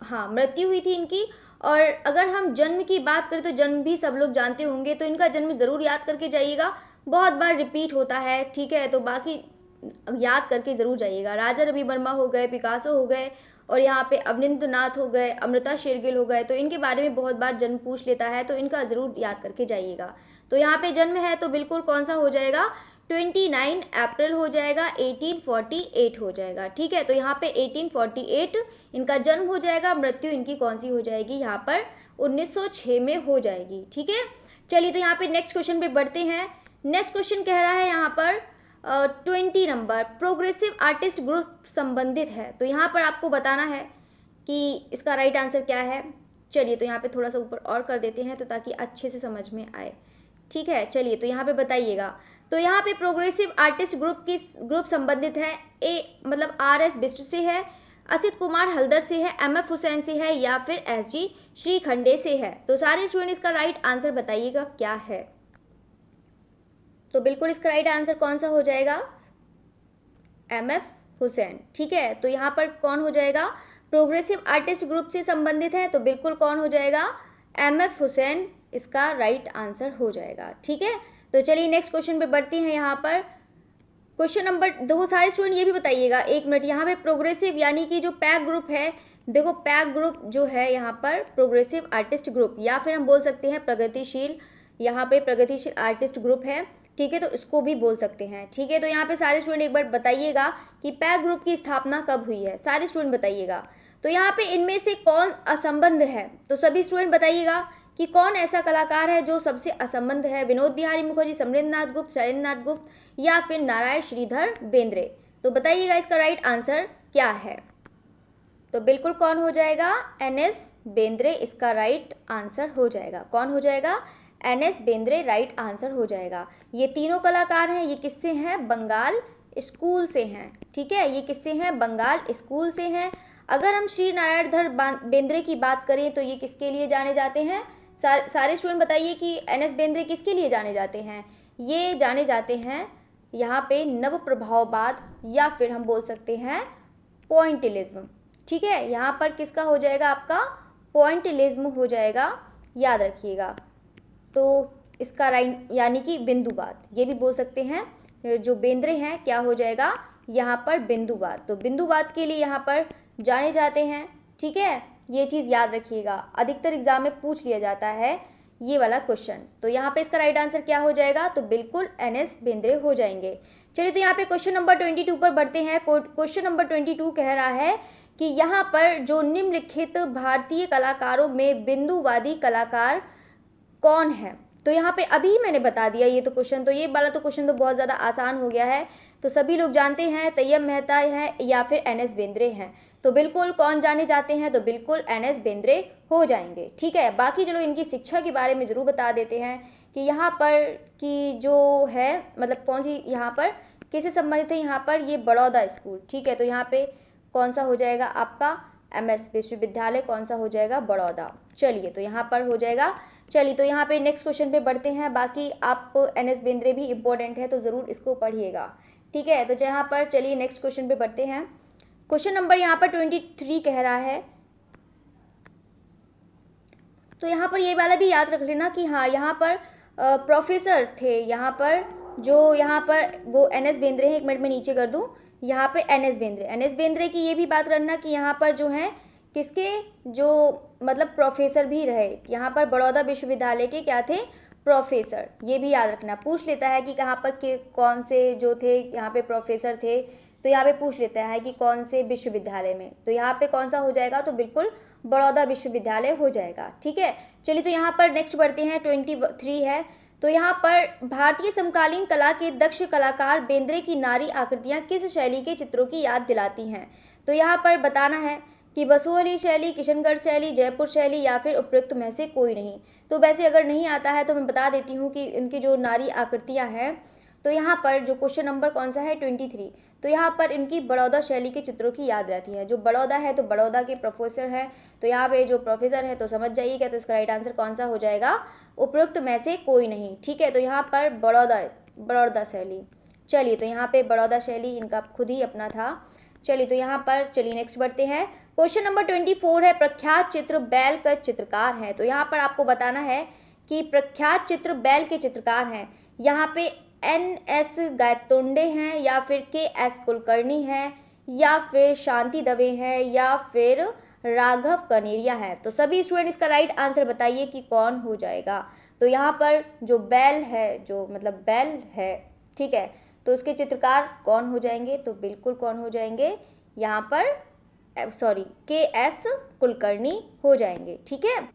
हाँ मृत्यु हुई थी इनकी। और अगर हम जन्म की बात करें तो जन्म भी सब लोग जानते होंगे, तो इनका जन्म ज़रूर याद करके जाइएगा, बहुत बार रिपीट होता है। ठीक है, तो बाकी याद करके ज़रूर जाइएगा। राजा रवि वर्मा हो गए, पिकासो हो गए, और यहाँ पे अवनिंद्र नाथ हो गए, अमृता शेरगिल हो गए, तो इनके बारे में बहुत बार जन्म पूछ लेता है, तो इनका ज़रूर याद करके जाइएगा। तो यहाँ पे जन्म है तो बिल्कुल कौन सा हो जाएगा, 29 अप्रैल हो जाएगा, 1848 हो जाएगा। ठीक है, तो यहाँ पे 1848 इनका जन्म हो जाएगा, मृत्यु इनकी कौन सी हो जाएगी, यहाँ पर 1906 में हो जाएगी। ठीक है, चलिए तो यहाँ पे नेक्स्ट क्वेश्चन पे बढ़ते हैं। नेक्स्ट क्वेश्चन कह रहा है यहाँ पर 20 नंबर प्रोग्रेसिव आर्टिस्ट ग्रुप संबंधित है। तो यहाँ पर आपको बताना है कि इसका राइट आंसर क्या है। चलिए तो यहाँ पे थोड़ा सा ऊपर और कर देते हैं, तो ताकि अच्छे से समझ में आए। ठीक है, चलिए तो यहाँ पे बताइएगा। तो यहाँ पे प्रोग्रेसिव आर्टिस्ट ग्रुप संबंधित है, ए मतलब RS बिष्ट से है, असित कुमार हल्दर से है, MF हुसैन से है, या फिर SG श्रीखंडे से है। तो सारे स्टूडेंट इसका राइट आंसर बताइएगा क्या है। तो बिल्कुल इसका राइट आंसर कौन सा हो जाएगा, MF हुसैन। ठीक है, तो यहाँ पर कौन हो जाएगा, प्रोग्रेसिव आर्टिस्ट ग्रुप से संबंधित है, तो बिल्कुल कौन हो जाएगा, MF हुसैन इसका राइट आंसर हो जाएगा। ठीक है, तो चलिए नेक्स्ट क्वेश्चन पे बढ़ते हैं। यहाँ पर क्वेश्चन नंबर, देखो सारे स्टूडेंट ये भी बताइएगा, एक मिनट, यहाँ पे प्रोग्रेसिव यानी कि जो पैक ग्रुप है, देखो पैक ग्रुप जो है यहाँ पर प्रोग्रेसिव आर्टिस्ट ग्रुप, या फिर हम बोल सकते हैं प्रगतिशील, यहाँ पे प्रगतिशील आर्टिस्ट ग्रुप है। ठीक है, तो इसको भी बोल सकते हैं। ठीक है, तो यहाँ पे सारे स्टूडेंट एक बार बताइएगा कि पैक ग्रुप की स्थापना कब हुई है, सारे स्टूडेंट बताइएगा। तो यहाँ पे इनमें से कौन असंबद्ध है, तो सभी स्टूडेंट बताइएगा कि कौन ऐसा कलाकार है जो सबसे असंबद्ध है, विनोद बिहारी मुखर्जी, समरेंद्रनाथ गुप्त, शैलेंद्रनाथ गुप्त, या फिर नारायण श्रीधर बेंद्रे। तो बताइएगा इसका राइट आंसर क्या है। तो बिल्कुल कौन हो जाएगा, NS बेंद्रे इसका राइट आंसर हो जाएगा। कौन हो जाएगा, NS बेंद्रे राइट आंसर हो जाएगा। ये तीनों कलाकार हैं, ये किससे हैं, बंगाल स्कूल से हैं। ठीक है, ये किससे हैं, बंगाल स्कूल से हैं। अगर हम श्री नारायण धर बेंद्रे की बात करें तो ये किसके लिए जाने जाते हैं, सारे स्टूडेंट बताइए कि NS बेंद्रे किसके लिए जाने जाते हैं। ये जाने जाते हैं यहाँ पे नव प्रभाववाद, या फिर हम बोल सकते हैं पॉइंटिलिज्म। ठीक है, यहाँ पर किसका हो जाएगा, आपका पॉइंटिलिज्म हो जाएगा, याद रखिएगा। तो इसका राइट यानी कि बिंदुवाद, ये भी बोल सकते हैं। जो बेंद्रे हैं क्या हो जाएगा, यहाँ पर बिंदुवाद। तो बिंदुवाद के लिए यहाँ पर जाने जाते हैं, ठीक है, ये चीज़ याद रखिएगा, अधिकतर एग्जाम में पूछ लिया जाता है ये वाला क्वेश्चन। तो यहाँ पे इसका राइट आंसर क्या हो जाएगा, तो बिल्कुल NS बेंद्रे हो जाएंगे। चलिए तो यहाँ पे क्वेश्चन नंबर 22 पर बढ़ते हैं। क्वेश्चन नंबर 22 कह रहा है कि यहाँ पर जो निम्नलिखित भारतीय कलाकारों में बिंदुवादी कलाकार कौन है। तो यहाँ पे अभी मैंने बता दिया ये तो क्वेश्चन, तो ये वाला तो क्वेश्चन तो बहुत ज़्यादा आसान हो गया है, तो सभी लोग जानते हैं तैयब मेहता है या फिर NS बेंद्रे हैं। तो बिल्कुल कौन जाने जाते हैं, तो बिल्कुल NS बेंद्रे हो जाएंगे, ठीक है। बाकी चलो इनकी शिक्षा के बारे में ज़रूर बता देते हैं कि यहाँ पर की जो है मतलब कौन सी यहाँ पर किससे संबंधित है, यहाँ पर ये बड़ौदा स्कूल, ठीक है। तो यहाँ पे कौन सा हो जाएगा आपका MS विश्वविद्यालय, कौन सा हो जाएगा, बड़ौदा। चलिए तो यहाँ पर हो जाएगा। चलिए तो यहाँ पे नेक्स्ट क्वेश्चन पे बढ़ते हैं। बाकी आप NS बेंद्रे भी इम्पोर्टेंट है तो ज़रूर इसको पढ़िएगा, ठीक है। तो यहाँ पर चलिए नेक्स्ट क्वेश्चन पे बढ़ते हैं। क्वेश्चन नंबर यहाँ पर 23 कह रहा है, तो यहाँ पर ये वाला भी याद रख लेना कि हाँ यहाँ पर प्रोफेसर थे, यहाँ पर जो यहाँ पर वो NS बेंद्रे हैं, एक मिनट में नीचे कर दूँ, यहाँ पे NS बेंद्रे की ये भी बात करना कि यहाँ पर जो है किसके जो मतलब प्रोफेसर भी रहे, यहाँ पर बड़ौदा विश्वविद्यालय के क्या थे, प्रोफेसर। ये भी याद रखना, पूछ लेता है कि कहाँ पर के कौन से जो थे यहाँ पे प्रोफेसर थे, तो यहाँ पे पूछ लेता है कि कौन से विश्वविद्यालय में, तो यहाँ पे कौन सा हो जाएगा, तो बिल्कुल बड़ौदा विश्वविद्यालय हो जाएगा, ठीक है। चलिए तो यहाँ पर नेक्स्ट बढ़ते हैं। 23 है, तो यहाँ पर भारतीय समकालीन कला के दक्ष कलाकार बेंद्रे की नारी आकृतियाँ किस शैली के चित्रों की याद दिलाती हैं। तो यहाँ पर बताना है कि बसोहली शैली, किशनगढ़ शैली, जयपुर शैली या फिर उपयुक्त में से कोई नहीं। तो वैसे अगर नहीं आता है तो मैं बता देती हूँ कि इनकी जो नारी आकृतियाँ हैं, तो यहाँ पर जो क्वेश्चन नंबर कौन सा है 23, तो यहाँ पर इनकी बड़ौदा शैली के चित्रों की याद रहती है। जो बड़ौदा है तो बड़ौदा के प्रोफेसर है, तो यहाँ पे जो प्रोफेसर है तो समझ जाइएगा, तो इसका राइट आंसर कौन सा हो जाएगा, उपयुक्त में से कोई नहीं, ठीक है। तो यहाँ पर बड़ौदा शैली। चलिए तो यहाँ पे बड़ौदा शैली इनका खुद ही अपना था। चलिए तो यहाँ पर चलिए नेक्स्ट बढ़ते हैं। क्वेश्चन नंबर 24 है, प्रख्यात चित्र बैल का चित्रकार है। तो यहाँ पर आपको बताना है कि प्रख्यात चित्र बैल के चित्रकार हैं, यहाँ पे NS गायतोंडे हैं या फिर KS कुलकर्णी हैं या फिर शांति दवे हैं या फिर राघव कनेरिया है। तो सभी स्टूडेंट इसका राइट आंसर बताइए कि कौन हो जाएगा। तो यहाँ पर जो बैल है, जो मतलब बैल है, ठीक है, तो उसके चित्रकार कौन हो जाएंगे, तो बिल्कुल कौन हो जाएंगे, यहाँ पर KS कुलकर्णी हो जाएंगे, ठीक है।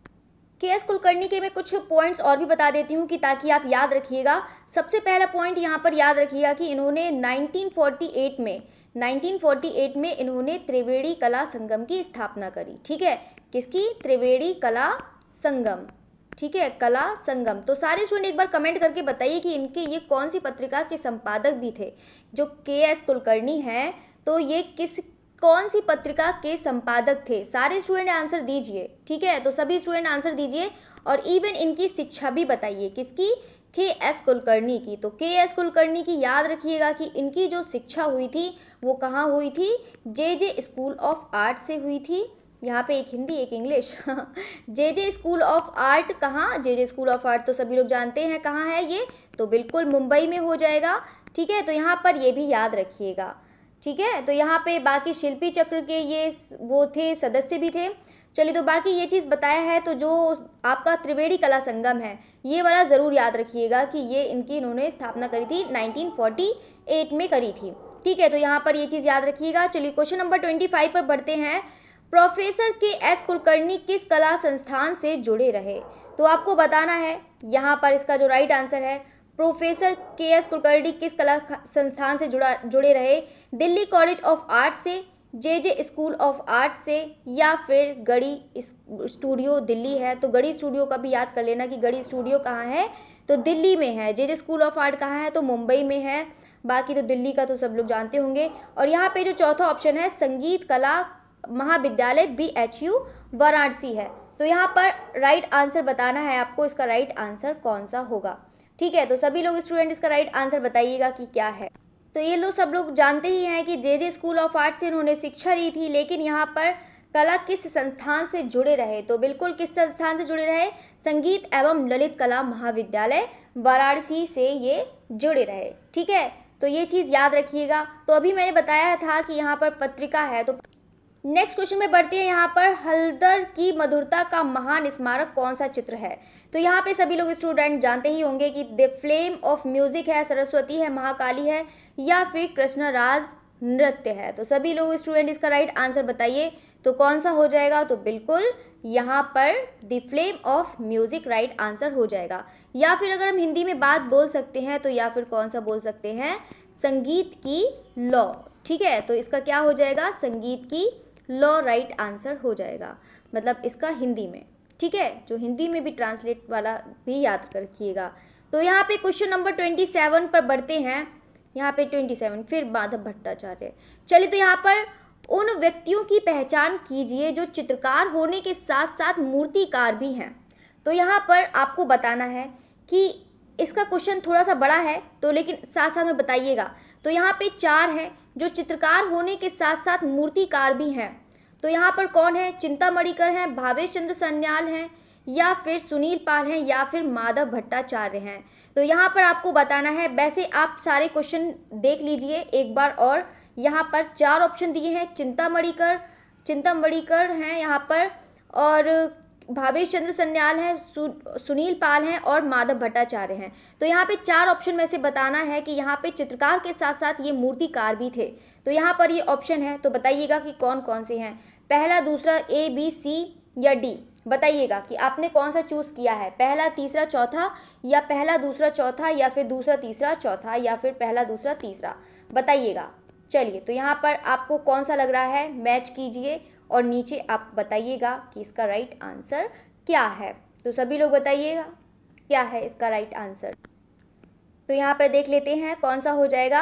KS कुलकर्णी के मैं कुछ पॉइंट्स और भी बता देती हूँ कि ताकि आप याद रखिएगा। सबसे पहला पॉइंट यहाँ पर याद रखिएगा कि इन्होंने 1948 में इन्होंने त्रिवेणी कला संगम की स्थापना करी, ठीक है। किसकी, त्रिवेणी कला संगम, ठीक है, कला संगम। तो सारे स्टूडेंट एक बार कमेंट करके बताइए कि इनके ये कौन सी पत्रिका के संपादक भी थे। जो KS कुलकर्णी हैं तो ये कौन सी पत्रिका के संपादक थे, सारे स्टूडेंट आंसर दीजिए, ठीक है। तो सभी स्टूडेंट आंसर दीजिए और इवन इनकी शिक्षा भी बताइए, किसकी, KS कुलकर्णी की। तो KS कुलकर्णी की याद रखिएगा कि इनकी जो शिक्षा हुई थी वो कहाँ हुई थी, JJ स्कूल ऑफ आर्ट से हुई थी। यहाँ पे एक हिंदी एक English JJ school of art कहाँ, JJ स्कूल ऑफ आर्ट तो सभी लोग जानते हैं कहाँ है ये, तो बिल्कुल मुंबई में हो जाएगा, ठीक है। तो यहाँ पर ये भी याद रखिएगा, ठीक है। तो यहाँ पे बाकी शिल्पी चक्र के ये वो थे, सदस्य भी थे। चलिए तो बाकी ये चीज़ बताया है। तो जो आपका त्रिवेणी कला संगम है ये वाला ज़रूर याद रखिएगा कि ये इन्होंने स्थापना करी थी 1948 में करी थी, ठीक है। तो यहाँ पर ये चीज़ याद रखिएगा। चलिए क्वेश्चन नंबर 25 पर बढ़ते हैं। प्रोफेसर KS कुलकर्णी किस कला संस्थान से जुड़े रहे। तो आपको बताना है यहाँ पर इसका जो राइट आंसर है, प्रोफेसर KS कुलकर्णी किस कला संस्थान से जुड़े रहे, दिल्ली कॉलेज ऑफ आर्ट से, JJ स्कूल ऑफ आर्ट से या फिर गढ़ी स्टूडियो दिल्ली है। तो गढ़ी स्टूडियो का भी याद कर लेना कि गढ़ी स्टूडियो कहाँ है, तो दिल्ली में है। JJ स्कूल ऑफ आर्ट कहाँ है, तो मुंबई में है। बाकी तो दिल्ली का तो सब लोग जानते होंगे। और यहाँ पे जो चौथा ऑप्शन है संगीत कला महाविद्यालय BHU वाराणसी है। तो यहाँ पर राइट आंसर बताना है आपको, इसका राइट आंसर कौन सा होगा, ठीक है। तो सभी लोग स्टूडेंट इसका राइट आंसर बताइएगा कि क्या है। तो ये लोग सब लोग जानते ही हैं कि JJ स्कूल ऑफ आर्ट से उन्होंने शिक्षा ली थी, लेकिन यहाँ पर कला किस संस्थान से जुड़े रहे, तो बिल्कुल किस संस्थान से जुड़े रहे, संगीत एवं ललित कला महाविद्यालय वाराणसी से ये जुड़े रहे, ठीक है। तो ये चीज़ याद रखिएगा। तो अभी मैंने बताया था कि यहाँ पर पत्रिका है। तो नेक्स्ट क्वेश्चन में बढ़ते हैं। यहाँ पर हल्दर की मधुरता का महान स्मारक कौन सा चित्र है? तो यहाँ पे सभी लोग स्टूडेंट जानते ही होंगे कि द फ्लेम ऑफ म्यूजिक है, सरस्वती है, महाकाली है, या फिर कृष्णराज नृत्य है। तो सभी लोग स्टूडेंट इसका राइट आंसर बताइए, तो कौन सा हो जाएगा? तो बिल्कुल यहाँ पर the flame of music right answer हो जाएगा। या फिर अगर हम हिंदी में बात बोल सकते हैं तो या फिर कौन सा बोल सकते हैं? संगीत की लौ। ठीक है, तो इसका क्या हो जाएगा? संगीत की लॉ राइट आंसर हो जाएगा, मतलब इसका हिंदी में। ठीक है, जो हिंदी में भी ट्रांसलेट वाला भी याद रखिएगा। तो यहाँ पे क्वेश्चन नंबर 27 पर बढ़ते हैं। यहाँ पे 27 फिर माधव भट्टाचार्य। चलिए, तो यहाँ पर उन व्यक्तियों की पहचान कीजिए जो चित्रकार होने के साथ साथ मूर्तिकार भी हैं। तो यहाँ पर आपको बताना है कि इसका क्वेश्चन थोड़ा सा बड़ा है, तो लेकिन साथ साथ में बताइएगा। तो यहाँ पे 4 हैं जो चित्रकार होने के साथ साथ मूर्तिकार भी हैं। तो यहाँ पर कौन है? चिंता मणिकर हैं, भावेश चंद्र सन्याल हैं, या फिर सुनील पाल हैं, या फिर माधव भट्टाचार्य हैं। तो यहाँ पर आपको बताना है। वैसे आप सारे क्वेश्चन देख लीजिए एक बार और। यहाँ पर 4 ऑप्शन दिए हैं। चिंता मणिकर हैं यहाँ पर, और भावेश चंद्र सन्याल हैं, सुनील पाल हैं, और माधव भट्टाचार्य हैं। तो यहाँ पे 4 ऑप्शन में से बताना है कि यहाँ पे चित्रकार के साथ साथ ये मूर्तिकार भी थे। तो यहाँ पर ये ऑप्शन है, तो बताइएगा कि कौन कौन से हैं। पहला, दूसरा, ए, बी, सी या डी। बताइएगा कि आपने कौन सा चूज़ किया है, पहला, तीसरा, चौथा, या पहला, दूसरा, चौथा, या फिर दूसरा, तीसरा, चौथा, या फिर पहला, दूसरा, तीसरा। बताइएगा। चलिए, तो यहाँ पर आपको कौन सा लग रहा है, मैच कीजिए और नीचे आप बताइएगा कि इसका राइट आंसर क्या है। तो सभी लोग बताइएगा क्या है इसका राइट आंसर। तो यहाँ पर देख लेते हैं कौन सा हो जाएगा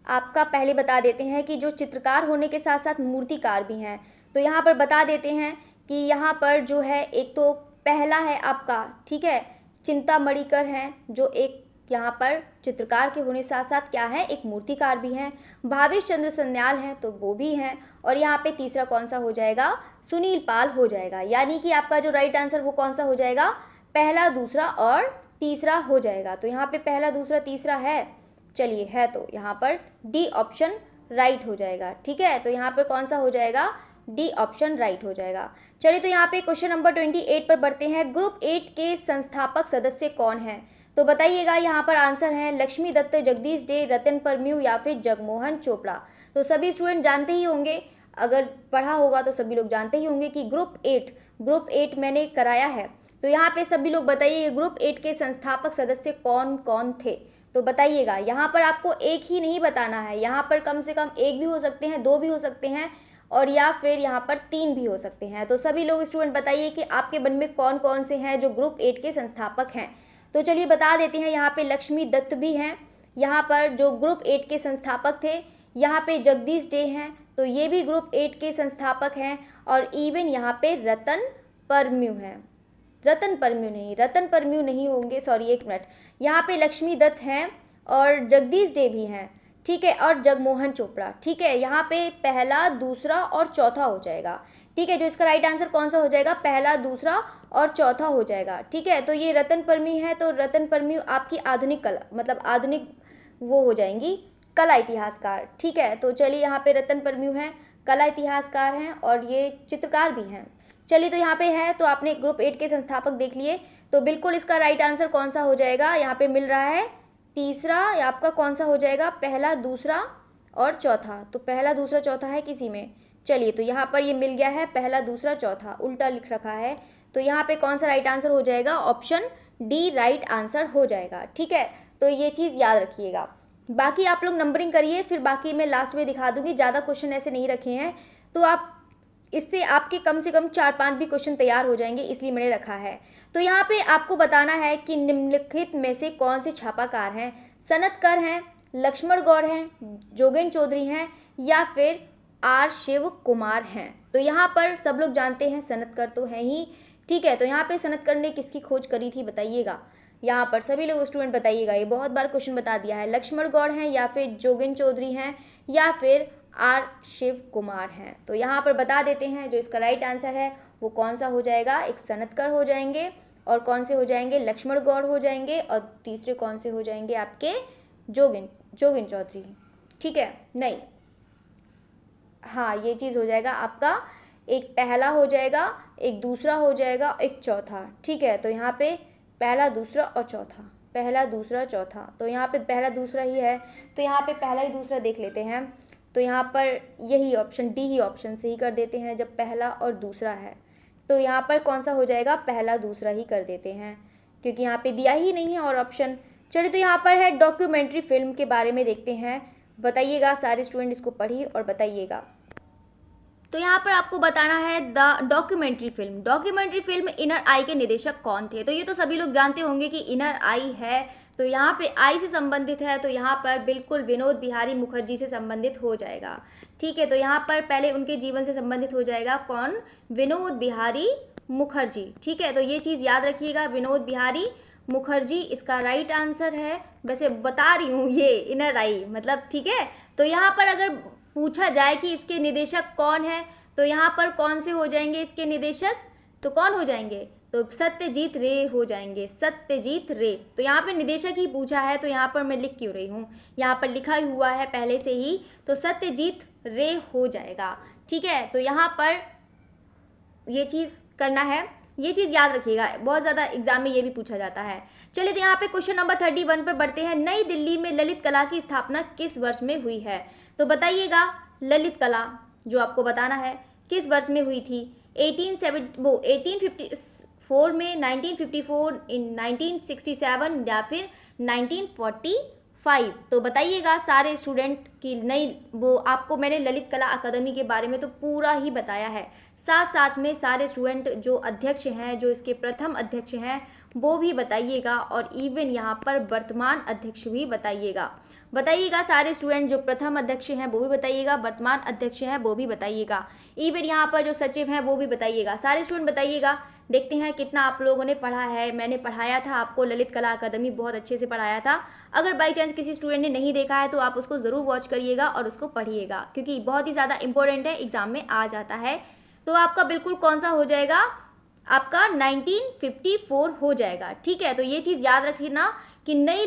आपका। पहले बता देते हैं कि जो चित्रकार होने के साथ साथ मूर्तिकार भी हैं। तो यहाँ पर बता देते हैं कि यहाँ पर जो है, एक तो पहला है आपका, ठीक है, चिंता मणिकर हैं, जो एक यहाँ पर चित्रकार के होने साथ साथ क्या है, एक मूर्तिकार भी हैं। भावेश चंद्र सन्याल हैं, तो वो भी हैं। और यहाँ पे तीसरा कौन सा हो जाएगा? सुनील पाल हो जाएगा। यानी कि आपका जो राइट आंसर वो कौन सा हो जाएगा? पहला, दूसरा और तीसरा हो जाएगा। तो यहाँ पे पहला, दूसरा, तीसरा है। चलिए, है तो यहाँ पर डी ऑप्शन राइट हो जाएगा। ठीक है, तो यहाँ पर कौन सा हो जाएगा? डी ऑप्शन राइट हो जाएगा। चलिए, तो यहाँ पे क्वेश्चन नंबर 28 पर बढ़ते हैं। ग्रुप 8 के संस्थापक सदस्य कौन हैं? तो बताइएगा। यहाँ पर आंसर है लक्ष्मी दत्त, जगदीश डे, रतन परम्यू, या फिर जगमोहन चोपड़ा। तो सभी स्टूडेंट जानते ही होंगे, अगर पढ़ा होगा तो सभी लोग जानते ही होंगे कि ग्रुप 8 मैंने कराया है। तो यहाँ पे सभी लोग बताइए ग्रुप 8 के संस्थापक सदस्य कौन कौन थे? तो बताइएगा। यहाँ पर आपको एक ही नहीं बताना है, यहाँ पर कम से कम एक भी हो सकते हैं, 2 भी हो सकते हैं, और या फिर यहाँ पर 3 भी हो सकते हैं। तो सभी लोग स्टूडेंट बताइए कि आपके मन में कौन कौन से हैं जो ग्रुप 8 के संस्थापक हैं। तो चलिए बता देते हैं। यहाँ पे लक्ष्मी दत्त भी हैं, यहाँ पर जो ग्रुप 8 के संस्थापक थे। यहाँ पे जगदीश डे हैं, तो ये भी ग्रुप 8 के संस्थापक हैं। और इवन यहाँ पे रतन परम्यू नहीं होंगे, सॉरी, एक मिनट। यहाँ पे लक्ष्मी दत्त हैं और जगदीश डे भी हैं, ठीक है, और जगमोहन चोपड़ा। ठीक है, यहाँ पे पहला, दूसरा और चौथा हो जाएगा। ठीक है, जो इसका राइट आंसर कौन सा हो जाएगा? पहला, दूसरा और चौथा हो जाएगा। ठीक है, तो ये रतन परम्यू है, तो रतन परम्यू आपकी आधुनिक कला, मतलब आधुनिक वो हो जाएंगी, कला इतिहासकार। ठीक है, तो चलिए, यहाँ पे रतन परम्यू हैं, कला इतिहासकार हैं, और ये चित्रकार भी हैं। चलिए, तो यहाँ पे है, तो आपने ग्रुप 8 के संस्थापक देख लिए। तो बिल्कुल इसका राइट आंसर कौन सा हो जाएगा? यहाँ पे मिल रहा है तीसरा, आपका कौन सा हो जाएगा? पहला, दूसरा और चौथा। तो पहला, दूसरा, चौथा है किसी में? चलिए, तो यहाँ पर ये मिल गया है पहला, दूसरा, चौथा, उल्टा लिख रखा है। तो यहाँ पे कौन सा राइट आंसर हो जाएगा? ऑप्शन डी राइट आंसर हो जाएगा। ठीक है, तो ये चीज़ याद रखिएगा। बाकी आप लोग नंबरिंग करिए, फिर बाकी मैं लास्ट में दिखा दूंगी। ज़्यादा क्वेश्चन ऐसे नहीं रखे हैं, तो आप इससे आपके कम से कम 4-5 भी क्वेश्चन तैयार हो जाएंगे, इसलिए मैंने रखा है। तो यहाँ पे आपको बताना है कि निम्नलिखित में से कौन से छापाकार हैं? सनतकर हैं, लक्ष्मण गौड़ हैं, जोगेन चौधरी हैं, या फिर आर शिव कुमार हैं? तो यहाँ पर सब लोग जानते हैं सनतकर तो है ही। ठीक है, तो यहाँ पे सनतकर ने किसकी खोज करी थी बताइएगा। यहाँ पर सभी लोग स्टूडेंट बताइएगा, ये बहुत बार क्वेश्चन बता दिया है। लक्ष्मण गौड़ हैं, या फिर जोगेन चौधरी हैं, या फिर आर शिव कुमार हैं? तो यहाँ पर बता देते हैं, जो इसका राइट आंसर है वो कौन सा हो जाएगा? एक सनतकर हो जाएंगे, और कौन से हो जाएंगे? लक्ष्मण गौड़ हो जाएंगे, और तीसरे कौन से हो जाएंगे? आपके जोगिन चौधरी, ठीक है, नहीं, हाँ ये चीज़ हो जाएगा आपका, एक पहला हो जाएगा, एक दूसरा हो जाएगा, एक चौथा, ठीक है। तो यहाँ पे पहला, दूसरा और चौथा, पहला, दूसरा, चौथा, तो यहाँ पे पहला दूसरा ही है, तो यहाँ पे पहला ही दूसरा देख लेते हैं। तो यहाँ पर यही ऑप्शन डी ही ऑप्शन सही कर देते हैं, जब पहला और दूसरा है तो यहाँ पर कौन सा हो जाएगा, पहला दूसरा ही कर देते हैं, क्योंकि यहाँ पे दिया ही नहीं है और ऑप्शन। चलिए, तो यहाँ पर है डॉक्यूमेंट्री फिल्म के बारे में देखते हैं, बताइएगा, सारे स्टूडेंट इसको पढ़िए और बताइएगा। तो यहाँ पर आपको बताना है द डॉक्यूमेंट्री फिल्म इनर आई के निदेशक कौन थे। तो ये तो सभी लोग जानते होंगे कि इनर आई है, तो यहाँ पे आई से संबंधित है, तो यहाँ पर बिल्कुल विनोद बिहारी मुखर्जी से संबंधित हो जाएगा, ठीक है। तो यहाँ पर पहले उनके जीवन से संबंधित हो जाएगा, कौन, विनोद बिहारी मुखर्जी, ठीक है। तो ये चीज़ याद रखिएगा, विनोद बिहारी मुखर्जी इसका राइट आंसर है। वैसे बता रही हूँ ये इनर आई मतलब, ठीक है। तो यहाँ पर अगर पूछा जाए कि इसके निदेशक कौन है, तो यहाँ पर कौन से हो जाएंगे इसके निदेशक, तो कौन हो जाएंगे, तो सत्यजीत रे हो जाएंगे, सत्यजीत रे। तो यहाँ पे निदेशक ही पूछा है, तो यहाँ पर मैं लिख क्यों रही हूँ, यहाँ पर लिखा हुआ है पहले से ही, तो सत्यजीत रे हो जाएगा, ठीक है। तो यहाँ पर ये चीज़ करना है, ये चीज़ याद रखिएगा, बहुत ज़्यादा एग्जाम में ये भी पूछा जाता है। चलिए, तो यहाँ पे क्वेश्चन नंबर 31 पर बढ़ते हैं। नई दिल्ली में ललित कला की स्थापना किस वर्ष में हुई है, तो बताइएगा, ललित कला जो आपको बताना है किस वर्ष में हुई थी, 1854 में, 1954, इन 1967 या फिर 1945। तो बताइएगा सारे स्टूडेंट की नई, वो आपको मैंने ललित कला अकादमी के बारे में तो पूरा ही बताया है, साथ साथ में सारे स्टूडेंट जो अध्यक्ष हैं, जो इसके प्रथम अध्यक्ष हैं वो भी बताइएगा, और इवन यहाँ पर वर्तमान अध्यक्ष भी बताइएगा सारे स्टूडेंट, जो प्रथम अध्यक्ष हैं वो भी बताइएगा, वर्तमान अध्यक्ष हैं वो भी बताइएगा, इवन यहाँ पर जो सचिव हैं वो भी बताइएगा, सारे स्टूडेंट बताइएगा। देखते हैं कितना आप लोगों ने पढ़ा है। मैंने पढ़ाया था आपको, ललित कला अकादमी बहुत अच्छे से पढ़ाया था। अगर बाई चांस किसी स्टूडेंट ने नहीं देखा है तो आप उसको ज़रूर वॉच करिएगा और उसको पढ़िएगा, क्योंकि बहुत ही ज़्यादा इंपॉर्टेंट है, एग्जाम में आ जाता है। तो आपका बिल्कुल कौन सा हो जाएगा, आपका 1954 हो जाएगा, ठीक है। तो ये चीज़ याद रखना कि नई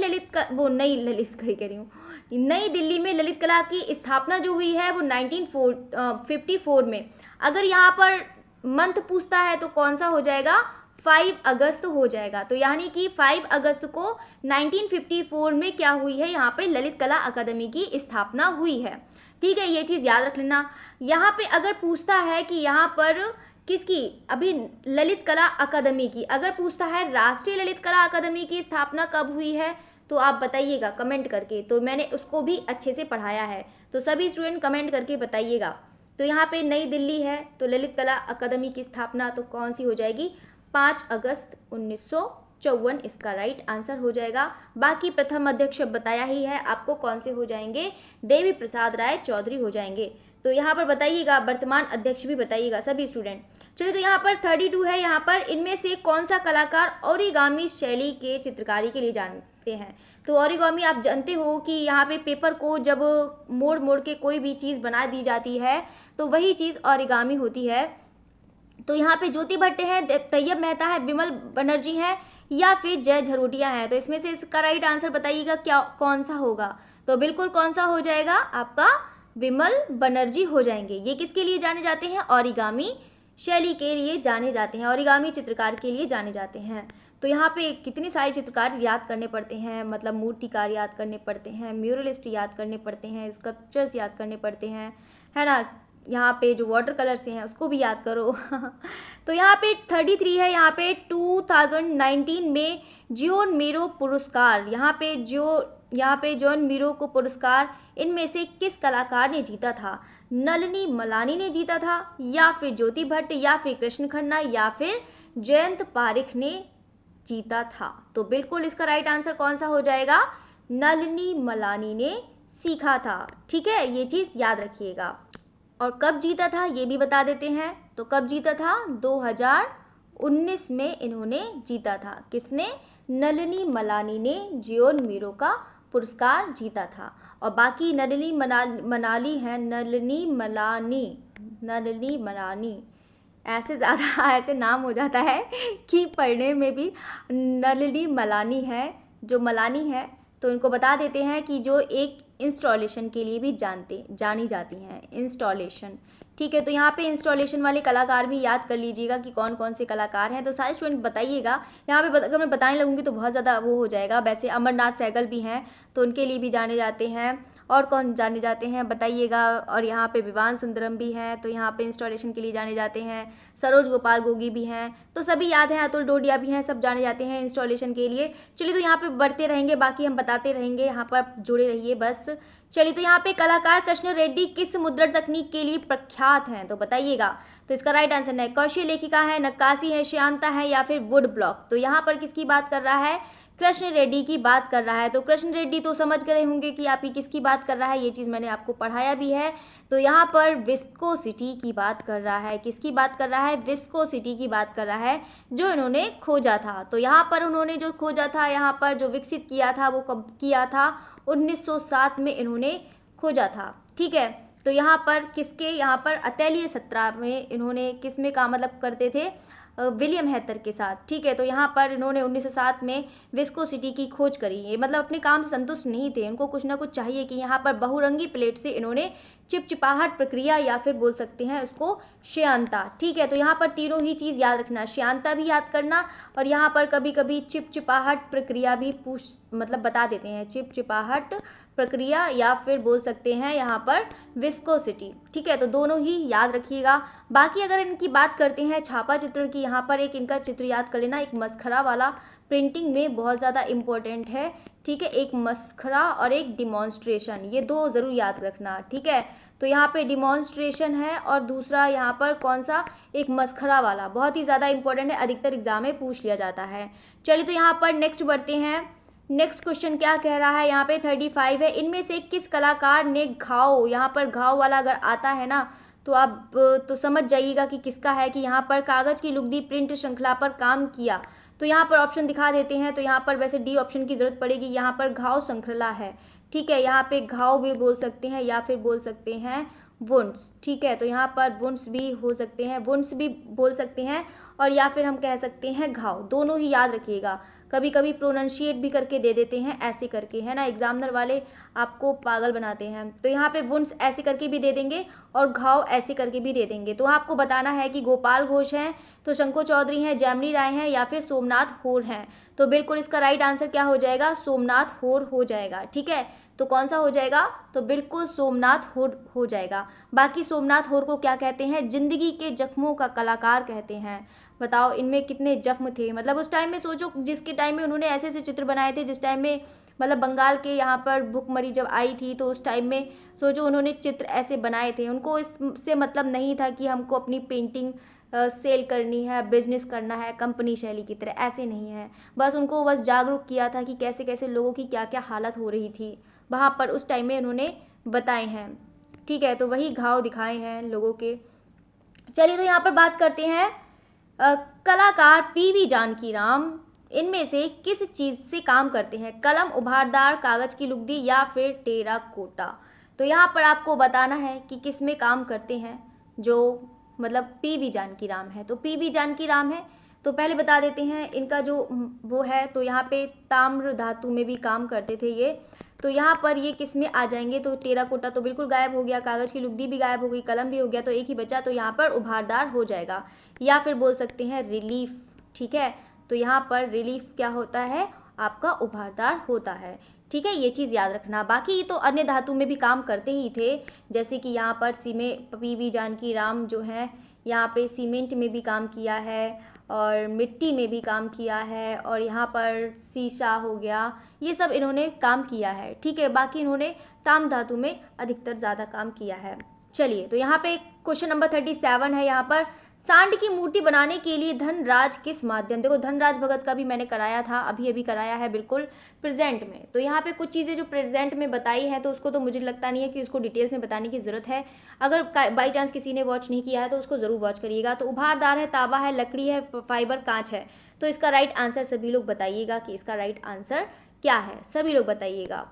दिल्ली में ललित कला की स्थापना जो हुई है वो 1954 में। अगर यहाँ पर मंथ पूछता है तो कौन सा हो जाएगा, 5 अगस्त हो जाएगा। तो यानी कि 5 अगस्त को 1954 में क्या हुई है, यहाँ पे ललित कला अकादमी की स्थापना हुई है, ठीक है। ये चीज़ याद रख लेना। यहाँ पे अगर पूछता है कि यहाँ पर किसकी, अभी ललित कला अकादमी की अगर पूछता है, राष्ट्रीय ललित कला अकादमी की स्थापना कब हुई है, तो आप बताइएगा कमेंट करके। तो मैंने उसको भी अच्छे से पढ़ाया है, तो सभी स्टूडेंट कमेंट करके बताइएगा। तो यहाँ पे नई दिल्ली है, तो ललित कला अकादमी की स्थापना तो कौन सी हो जाएगी, 5 अगस्त 1954 इसका राइट आंसर हो जाएगा। बाकी प्रथम अध्यक्ष बताया ही है आपको, कौन से हो जाएंगे, देवी प्रसाद राय चौधरी हो जाएंगे। तो यहाँ पर बताइएगा, वर्तमान अध्यक्ष भी बताइएगा सभी स्टूडेंट। चलिए, तो यहाँ पर 32 है, यहाँ पर इनमें से कौन सा कलाकार ओरिगामी शैली के चित्रकारी के लिए जानते हैं। तो ओरिगामी आप जानते हो कि यहाँ पे पेपर को जब मोड़ मोड़ के कोई भी चीज़ बना दी जाती है तो वही चीज़ ओरिगामी होती है। तो यहाँ पे ज्योति भट्ट है, तैयब मेहता है, विमल बनर्जी है या फिर जय झरोटिया है। तो इसमें से इसका राइट आंसर बताइएगा क्या कौन सा होगा। तो बिल्कुल कौन सा हो जाएगा, आपका विमल बनर्जी हो जाएंगे। ये किसके लिए जाने जाते हैं, ओरिगामी शैली के लिए जाने जाते हैं, ओरिगामी चित्रकार के लिए जाने जाते हैं। तो यहाँ पे कितने सारे चित्रकार याद करने पड़ते हैं, मतलब मूर्तिकार याद करने पड़ते हैं, म्यूरलिस्ट याद करने पड़ते हैं, स्कल्पचर्स याद करने पड़ते हैं, है ना। यहाँ पे जो वाटर कलर से हैं उसको भी याद करो। तो यहाँ पे 33 है, यहाँ पे 2019 में जॉन मीरो पुरस्कार, यहाँ पे जॉन मीरो को पुरस्कार इनमें से किस कलाकार ने जीता था, नलिनी मलानी ने जीता था या फिर ज्योति भट्ट या फिर कृष्ण खन्ना या फिर जयंत पारिख ने जीता था। तो बिल्कुल इसका राइट आंसर कौन सा हो जाएगा, नलिनी मलानी ने सीखा था, ठीक है। ये चीज़ याद रखिएगा। और कब जीता था ये भी बता देते हैं। तो कब जीता था, 2019 में इन्होंने जीता था। किसने, नलिनी मलानी ने जॉन मीरो का पुरस्कार जीता था। और बाकी नलिनी मनाली हैं, नलिनी मलानी ऐसे ज़्यादा ऐसे नाम हो जाता है कि पढ़ने में भी नलिनी मलानी है, जो मलानी है तो इनको बता देते हैं कि जो एक इंस्टॉलेशन के लिए भी जानी जाती हैं, इंस्टॉलेशन। ठीक है, तो यहाँ पे इंस्टॉलेशन वाले कलाकार भी याद कर लीजिएगा कि कौन कौन से कलाकार हैं। तो सारे स्टूडेंट बताइएगा। यहाँ पे अगर मैं बताने लगूँगी तो बहुत ज़्यादा वो हो जाएगा। वैसे अमरनाथ सहगल भी हैं, तो उनके लिए भी जाने जाते हैं। और कौन जाने जाते हैं बताइएगा। और यहाँ पे विवान सुंदरम भी हैं, तो यहाँ पे इंस्टॉलेशन के लिए जाने जाते हैं। सरोज गोपाल गोगी भी हैं, तो सभी याद हैं। अतुल डोडिया भी हैं, सब जाने जाते हैं इंस्टॉलेशन के लिए। चलिए, तो यहाँ पे बढ़ते रहेंगे, बाकी हम बताते रहेंगे, यहाँ पर जुड़े रहिए बस। चलिए, तो यहाँ पे कलाकार कृष्ण रेड्डी किस मुद्रण तकनीक के लिए प्रख्यात हैं, तो बताइएगा। तो इसका राइट आंसर है कौशल लेखिका है, नक्काशी है, श्यानता है या फिर वुड ब्लॉक। तो यहाँ पर किसकी बात कर रहा है? कृष्ण रेड्डी की बात कर रहा है। तो कृष्ण रेड्डी तो समझ गए होंगे कि आप ही किसकी बात कर रहा है, ये चीज़ मैंने आपको पढ़ाया भी है। तो यहाँ पर विस्कोसिटी की बात कर रहा है। किसकी बात कर रहा है? विस्कोसिटी की बात कर रहा है, जो इन्होंने खोजा था। तो यहाँ पर उन्होंने जो खोजा था, यहाँ पर जो विकसित किया था, वो कब किया था? 1907 में इन्होंने खोजा था। ठीक है, तो यहाँ पर किसके, यहाँ पर अतैलीय 17 में इन्होंने किस में काम मतलब करते थे? विलियम हैथर के साथ। ठीक है, तो यहाँ पर इन्होंने 1907 में विस्कोसिटी की खोज करी। ये मतलब अपने काम से संतुष्ट नहीं थे, उनको कुछ ना कुछ चाहिए कि यहाँ पर बहुरंगी प्लेट से इन्होंने चिपचिपाहट प्रक्रिया या फिर बोल सकते हैं उसको श्यानता। ठीक है, तो यहाँ पर तीनों ही चीज़ याद रखना, श्यानता भी याद करना, और यहाँ पर कभी कभी चिपचिपाहट प्रक्रिया भी मतलब बता देते हैं, चिपचिपाहट प्रक्रिया या फिर बोल सकते हैं यहाँ पर विस्कोसिटी। ठीक है, तो दोनों ही याद रखिएगा। बाकी अगर इनकी बात करते हैं छापा चित्रण की, यहाँ पर एक इनका चित्र याद कर लेना, एक मस्खरा वाला, प्रिंटिंग में बहुत ज़्यादा इम्पोर्टेंट है। ठीक है, एक मस्खरा और एक डिमॉन्स्ट्रेशन, ये दो ज़रूर याद रखना। ठीक है, तो यहाँ पे डिमॉन्स्ट्रेशन है और दूसरा यहाँ पर कौन सा? एक मस्खरा वाला, बहुत ही ज़्यादा इंपॉर्टेंट है, अधिकतर एग्जाम में पूछ लिया जाता है। चलिए, तो यहाँ पर नेक्स्ट बढ़ते हैं। नेक्स्ट क्वेश्चन क्या कह रहा है? यहाँ पे 35 है। इनमें से किस कलाकार ने घाव, यहाँ पर घाव वाला अगर आता है ना, तो आप तो समझ जाइएगा कि किसका है, कि यहाँ पर कागज़ की लुगदी प्रिंट श्रृंखला पर काम किया। तो यहाँ पर ऑप्शन दिखा देते हैं। तो यहाँ पर वैसे डी ऑप्शन की ज़रूरत पड़ेगी, यहाँ पर घाव श्रृंखला है। ठीक है, यहाँ पे घाव भी बोल सकते हैं या फिर बोल सकते हैं वुंड्स। ठीक है, तो यहाँ पर वुंड्स भी हो सकते हैं, वुंड्स भी बोल सकते हैं, और या फिर हम कह सकते हैं घाव। दोनों ही याद रखिएगा। कभी कभी प्रोनाउंशिएट भी करके दे देते हैं, ऐसे करके, है ना, एग्जामिनर वाले आपको पागल बनाते हैं। तो यहाँ पे वुंड्स ऐसे करके भी दे देंगे और घाव ऐसे करके भी दे देंगे। तो आपको बताना है कि गोपाल घोष हैं, तो शंको चौधरी हैं, जैमिनी राय हैं या फिर सोमनाथ होर हैं। तो बिल्कुल इसका राइट आंसर क्या हो जाएगा? सोमनाथ होर हो जाएगा। ठीक है, तो कौन सा हो जाएगा? तो बिल्कुल सोमनाथ होर हो जाएगा। बाकी सोमनाथ होर को क्या कहते हैं? जिंदगी के जख्मों का कलाकार कहते हैं। बताओ, इनमें कितने जख्म थे, मतलब उस टाइम में सोचो, जिसके टाइम में उन्होंने ऐसे ऐसे चित्र बनाए थे, जिस टाइम में मतलब बंगाल के यहाँ पर भुखमरी जब आई थी, तो उस टाइम में सोचो उन्होंने चित्र ऐसे बनाए थे। उनको इससे मतलब नहीं था कि हमको अपनी पेंटिंग सेल करनी है, बिजनेस करना है कंपनी शैली की तरह, ऐसे नहीं है। बस उनको बस जागरूक किया था कि कैसे कैसे लोगों की क्या क्या हालत हो रही थी वहाँ पर उस टाइम में उन्होंने बताए हैं। ठीक है, तो वही घाव दिखाए हैं लोगों के। चलिए, तो यहाँ पर बात करते हैं कलाकार पीवी जानकीराम इनमें से किस चीज़ से काम करते हैं? कलम, उभारदार, कागज़ की लुगदी या फिर टेराकोटा। तो यहाँ पर आपको बताना है कि किस में काम करते हैं, जो मतलब पीवी जानकीराम है। तो पीवी जानकीराम है, तो पहले बता देते हैं इनका जो वो है। तो यहाँ पे ताम्र धातु में भी काम करते थे ये। तो यहाँ पर ये किस में आ जाएंगे? तो टेराकोटा तो बिल्कुल गायब हो गया, कागज़ की लुगदी भी गायब हो गई, कलम भी हो गया, तो एक ही बचा, तो यहाँ पर उभारदार हो जाएगा, या फिर बोल सकते हैं रिलीफ। ठीक है, तो यहाँ पर रिलीफ क्या होता है? आपका उभारदार होता है। ठीक है, ये चीज़ याद रखना। बाकी तो अन्य धातु में भी काम करते ही थे, जैसे कि यहाँ पर पीवी जानकीराम जो हैं, यहाँ पे सीमेंट में भी काम किया है और मिट्टी में भी काम किया है, और यहाँ पर शीशा हो गया, ये सब इन्होंने काम किया है। ठीक है, बाकी इन्होंने ताम धातु में अधिकतर ज़्यादा काम किया है। चलिए, तो यहाँ पे क्वेश्चन नंबर 37 है। यहाँ पर सांड की मूर्ति बनाने के लिए धनराज किस माध्यम, देखो धनराज भगत का भी मैंने कराया था, अभी अभी कराया है बिल्कुल प्रेजेंट में। तो यहाँ पे कुछ चीज़ें जो प्रेजेंट में बताई हैं, तो उसको तो मुझे लगता नहीं है कि उसको डिटेल्स में बताने की ज़रूरत है। अगर बाई चांस किसी ने वॉच नहीं किया है तो उसको ज़रूर वॉच करिएगा। तो उभारदार है, तांबा है, लकड़ी है, फाइबर, कांच है। तो इसका राइट आंसर सभी लोग बताइएगा कि इसका राइट आंसर क्या है, सभी लोग बताइएगा।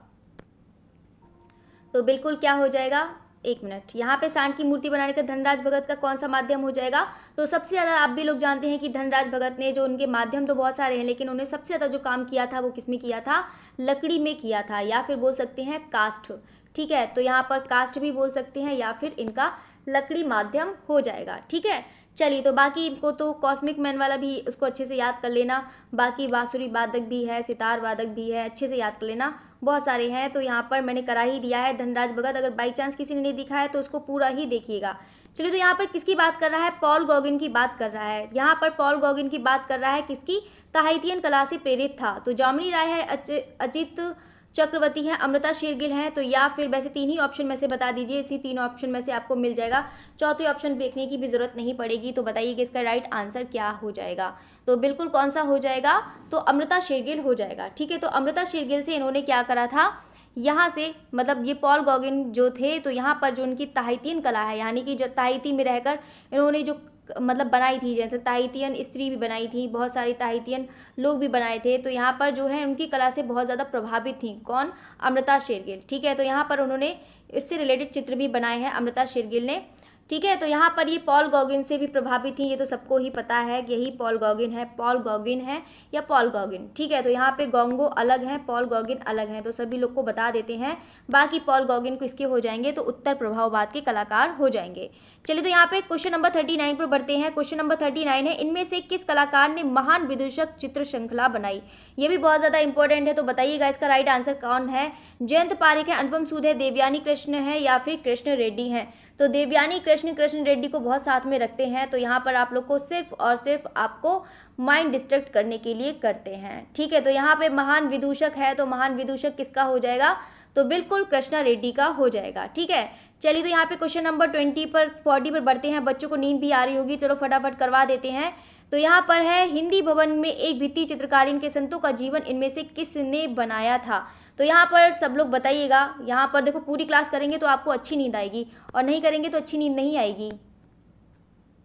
तो बिल्कुल क्या हो जाएगा? एक मिनट, यहाँ पे सांड की मूर्ति बनाने का धनराज भगत का कौन सा माध्यम हो जाएगा? तो सबसे ज़्यादा आप भी लोग जानते हैं कि धनराज भगत ने जो उनके माध्यम तो बहुत सारे हैं, लेकिन उन्हें सबसे ज़्यादा जो काम किया था वो किस में किया था? लकड़ी में किया था, या फिर बोल सकते हैं काष्ठ। ठीक है, तो यहाँ पर काष्ठ भी बोल सकते हैं या फिर इनका लकड़ी माध्यम हो जाएगा। ठीक है, चलिए तो बाकी इनको तो कॉस्मिक मैन वाला भी उसको अच्छे से याद कर लेना, बाकी बांसुरी वादक भी है, सितार वादक भी है, अच्छे से याद कर लेना, बहुत सारे हैं। तो यहाँ पर मैंने करा ही दिया है धनराज भगत, अगर बाई चांस किसी ने नहीं दिखा है तो उसको पूरा ही देखिएगा। चलिए तो यहाँ पर किसकी बात कर रहा है? पॉल गॉगिन की बात कर रहा है। यहाँ पर पॉल गॉगिन की बात कर रहा है किसकी? ताहितियन कला से प्रेरित था। तो जामिनी राय है, अजित चक्रवर्ती है, अमृता शेरगिल है, तो या फिर वैसे तीन ही ऑप्शन में से बता दीजिए, इसी तीन ऑप्शन में से आपको मिल जाएगा, चौथे ऑप्शन देखने की भी जरूरत नहीं पड़ेगी। तो बताइए कि इसका राइट आंसर क्या हो जाएगा? तो बिल्कुल कौन सा हो जाएगा? तो अमृता शेरगिल हो जाएगा। ठीक है, तो अमृता शेरगिल से इन्होंने क्या करा था, यहाँ से मतलब ये पॉल गॉगिन जो थे, तो यहाँ पर जो उनकी ताहितियन कला है, यानी कि जो ताहिती में रहकर इन्होंने जो मतलब बनाई थी, जैसे ताहितियन स्त्री भी बनाई थी, बहुत सारी ताहितियन लोग भी बनाए थे, तो यहाँ पर जो है उनकी कला से बहुत ज़्यादा प्रभावित थी। कौन? अमृता शेरगिल। ठीक है, तो यहाँ पर उन्होंने इससे रिलेटेड चित्र भी बनाए हैं अमृता शेरगिल ने। ठीक है, तो यहाँ पर ये पॉल गॉगिन से भी प्रभावित थी, ये तो सबको ही पता है कि यही पॉल गॉगिन है, पॉल गॉगिन है या पॉल गॉगिन। ठीक है, तो यहाँ पे गोंगो अलग है, पॉल गॉगिन अलग है, तो सभी लोग को बता देते हैं। बाकी पॉल गॉगिन को इसके हो जाएंगे तो उत्तर प्रभाववाद के कलाकार हो जाएंगे। चलिए तो यहाँ पे क्वेश्चन नंबर 39 पर बढ़ते हैं। क्वेश्चन नंबर 39 है, इनमें से किस कलाकार ने महान विदूषक चित्र श्रृंखला बनाई? ये भी बहुत ज़्यादा इंपॉर्टेंट है, तो बताइएगा इसका राइट आंसर कौन है? जयंत पारेख है, अनुपम सूद है, देवयानी कृष्ण है या फिर कृष्ण रेड्डी है? तो देवयानी कृष्ण रेड्डी को बहुत साथ में रखते हैं, तो यहाँ पर आप लोग को सिर्फ और सिर्फ आपको माइंड डिस्ट्रैक्ट करने के लिए करते हैं। ठीक है, तो यहाँ पे महान विदूषक है, तो महान विदूषक किसका हो जाएगा? तो बिल्कुल कृष्णा रेड्डी का हो जाएगा। ठीक है, चलिए तो यहाँ पे क्वेश्चन नंबर 40 पर बढ़ते हैं। बच्चों को नींद भी आ रही होगी, चलो फटाफट करवा देते हैं। तो यहाँ पर है, हिंदी भवन में एक भित्ति चित्रकालीन के संतों का जीवन इनमें से किसने बनाया था? तो यहाँ पर सब लोग बताइएगा। यहाँ पर देखो, पूरी क्लास करेंगे तो आपको अच्छी नींद आएगी, और नहीं करेंगे तो अच्छी नींद नहीं आएगी,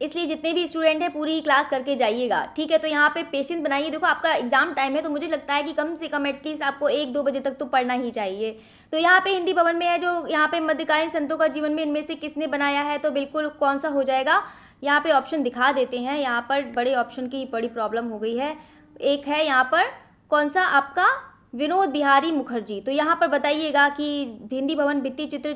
इसलिए जितने भी स्टूडेंट हैं पूरी क्लास करके जाइएगा। ठीक है, तो यहाँ पे पेशेंस बनाइए। देखो आपका एग्जाम टाइम है, तो मुझे लगता है कि कम से कम एटलीस्ट आपको 1-2 बजे तक तो पढ़ना ही चाहिए। तो यहाँ पे हिंदी भवन में है, जो यहाँ पे मध्यकालीन संतों का जीवन में इनमें से किसने बनाया है? तो बिल्कुल कौन सा हो जाएगा? यहाँ पे ऑप्शन दिखा देते हैं, यहाँ पर बड़े ऑप्शन की बड़ी प्रॉब्लम हो गई है। एक है यहाँ पर कौन सा आपका? विनोद बिहारी मुखर्जी। तो यहाँ पर बताइएगा कि हिंदी भवन भित्ति चित्र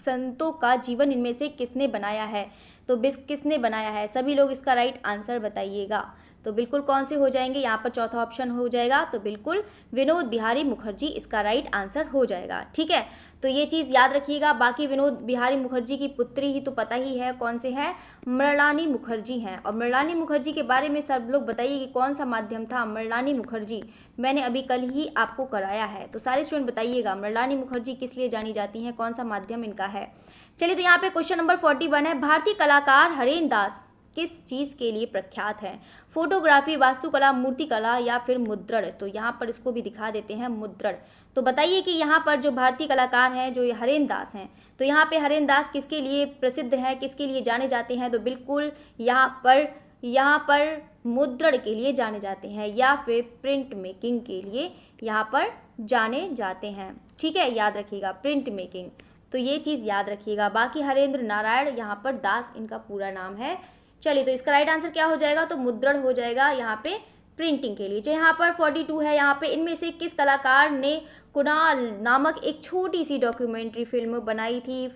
संतों का जीवन इनमें से किसने बनाया है? तो किसने बनाया है? सभी लोग इसका राइट आंसर बताइएगा। तो बिल्कुल कौन से हो जाएंगे? यहाँ पर चौथा ऑप्शन हो जाएगा, तो बिल्कुल विनोद बिहारी मुखर्जी इसका राइट आंसर हो जाएगा। ठीक है, तो ये चीज़ याद रखिएगा। बाकी विनोद बिहारी मुखर्जी की पुत्री ही तो पता ही है कौन से है? मृणालिनी मुखर्जी हैं। और मृणालिनी मुखर्जी के बारे में सब लोग बताइए कि कौन सा माध्यम था मृणालिनी मुखर्जी? मैंने अभी कल ही आपको कराया है, तो सारे स्टूडेंट बताइएगा मृणालिनी मुखर्जी किस लिए जानी जाती हैं, कौन सा माध्यम इनका है। चलिए तो यहाँ पे क्वेश्चन नंबर 41 है, भारतीय कलाकार हरेन दास किस चीज़ के लिए प्रख्यात है? फोटोग्राफी, वास्तुकला, मूर्तिकला या फिर मुद्रण? तो यहाँ पर इसको भी दिखा देते हैं, मुद्रण। तो बताइए कि यहाँ पर जो भारतीय कलाकार हैं, जो ये हरेन दास हैं, तो यहाँ पे हरेन दास किसके लिए प्रसिद्ध है, किसके लिए जाने जाते हैं? तो बिल्कुल यहाँ पर मुद्रण के लिए जाने जाते हैं, या फिर प्रिंट मेकिंग के लिए यहाँ पर जाने जाते हैं। ठीक है, याद रखिएगा, प्रिंट मेकिंग, तो ये चीज़ याद रखिएगा। बाकी हरेंद्र नारायण यहाँ पर दास इनका पूरा नाम है। चलिए तो इसका राइट आंसर क्या हो जाएगा? तो मुद्रण हो जाएगा यहाँ पे प्रिंटिंग के लिए। जो यहाँ पर 42 है, यहाँ पे इनमें से किस कलाकार ने कुणाल नामक एक छोटी सी डॉक्यूमेंट्री फिल्म बनाई थी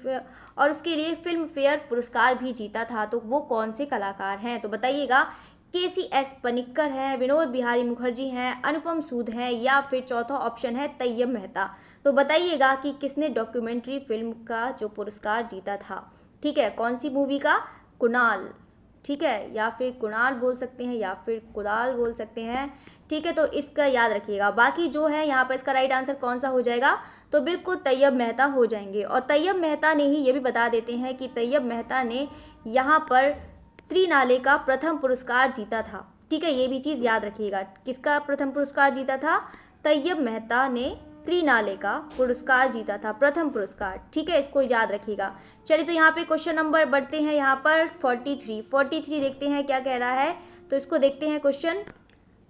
और उसके लिए फिल्म फेयर पुरस्कार भी जीता था? तो वो कौन से कलाकार हैं? तो बताइएगा, KCS पनिक्कर है, विनोद बिहारी मुखर्जी हैं, अनुपम सूद हैं, या फिर चौथा ऑप्शन है तैयब मेहता? तो बताइएगा कि किसने डॉक्यूमेंट्री फिल्म का जो पुरस्कार जीता था। ठीक है, कौन सी मूवी का? कुणाल। ठीक है, या फिर कुणाल बोल सकते हैं या फिर कुणाल बोल सकते हैं। ठीक है, तो इसका याद रखिएगा। बाकी जो है यहाँ पर इसका राइट आंसर कौन सा हो जाएगा? तो बिल्कुल तैयब मेहता हो जाएंगे। और तैयब मेहता ने ही, ये भी बता देते हैं कि तैयब मेहता ने यहाँ पर त्रिनाले का प्रथम पुरस्कार जीता था। ठीक है, ये भी चीज़ याद रखिएगा, किसका प्रथम पुरस्कार जीता था? तैयब मेहता ने त्रिनाले का पुरस्कार जीता था, प्रथम पुरस्कार। ठीक है, इसको याद रखिएगा। चलिए तो यहाँ पे क्वेश्चन नंबर बढ़ते हैं, यहाँ पर 43 देखते हैं क्या कह रहा है। तो इसको देखते हैं क्वेश्चन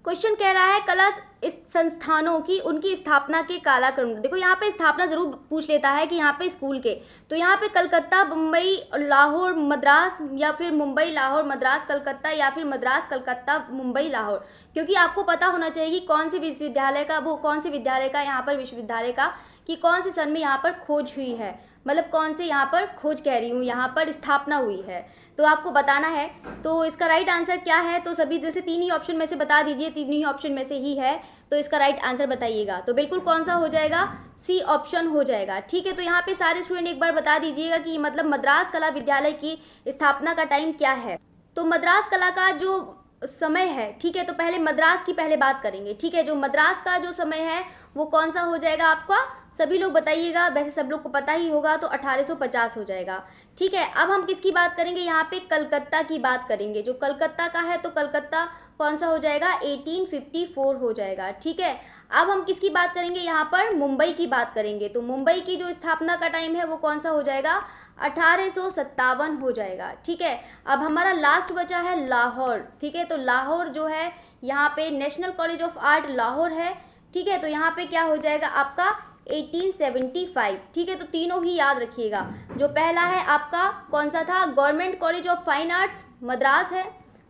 क्वेश्चन कह रहा है कला इस संस्थानों की उनकी स्थापना के कालक्रम। देखो यहाँ पे स्थापना जरूर पूछ लेता है कि यहाँ पे स्कूल के, तो यहाँ पे कलकत्ता, मुंबई, लाहौर, मद्रास, या फिर मुंबई, लाहौर, मद्रास, कलकत्ता, या फिर मद्रास, कलकत्ता, मुंबई, लाहौर। क्योंकि आपको पता होना चाहिए कि कौन से विश्वविद्यालय का, वो कौन से विद्यालय का यहाँ पर, विश्वविद्यालय का कि कौन से सन में यहाँ पर खोज हुई है, मतलब कौन से यहाँ पर खोज कह रही हूँ, यहाँ पर स्थापना हुई है, तो आपको बताना है। तो इसका राइट आंसर क्या है, तो सभी जैसे तीन ही ऑप्शन में से बता दीजिए, तीन ही ऑप्शन में से ही है, तो इसका राइट आंसर बताइएगा। तो बिल्कुल कौन सा हो जाएगा, सी ऑप्शन हो जाएगा। ठीक है, तो यहाँ पे सारे स्टूडेंट एक बार बता दीजिएगा कि मतलब मद्रास कला विद्यालय की स्थापना का टाइम क्या है। तो मद्रास कला का जो समय है, ठीक है, तो पहले मद्रास की पहले बात करेंगे। ठीक है, जो मद्रास का जो समय है वो कौन सा हो जाएगा आपका, सभी लोग बताइएगा, वैसे सब लोग को पता ही होगा, तो 1850 हो जाएगा। ठीक है, अब हम किसकी बात करेंगे, यहाँ पे कलकत्ता की बात करेंगे। जो कलकत्ता का है तो कलकत्ता कौन सा हो जाएगा, 1854 हो जाएगा। ठीक है, अब हम किसकी बात करेंगे, यहाँ पर मुंबई की बात करेंगे। तो मुंबई की जो स्थापना का टाइम है वो कौन सा हो जाएगा, 1857 हो जाएगा। ठीक है, अब हमारा लास्ट बचा है लाहौर। ठीक है, तो लाहौर जो है यहाँ पे national college of art Lahore है। ठीक है, तो यहाँ पे क्या हो जाएगा आपका 1875। ठीक है, तो तीनों ही याद रखिएगा। जो पहला है आपका कौन सा था, government college of fine arts Madras है,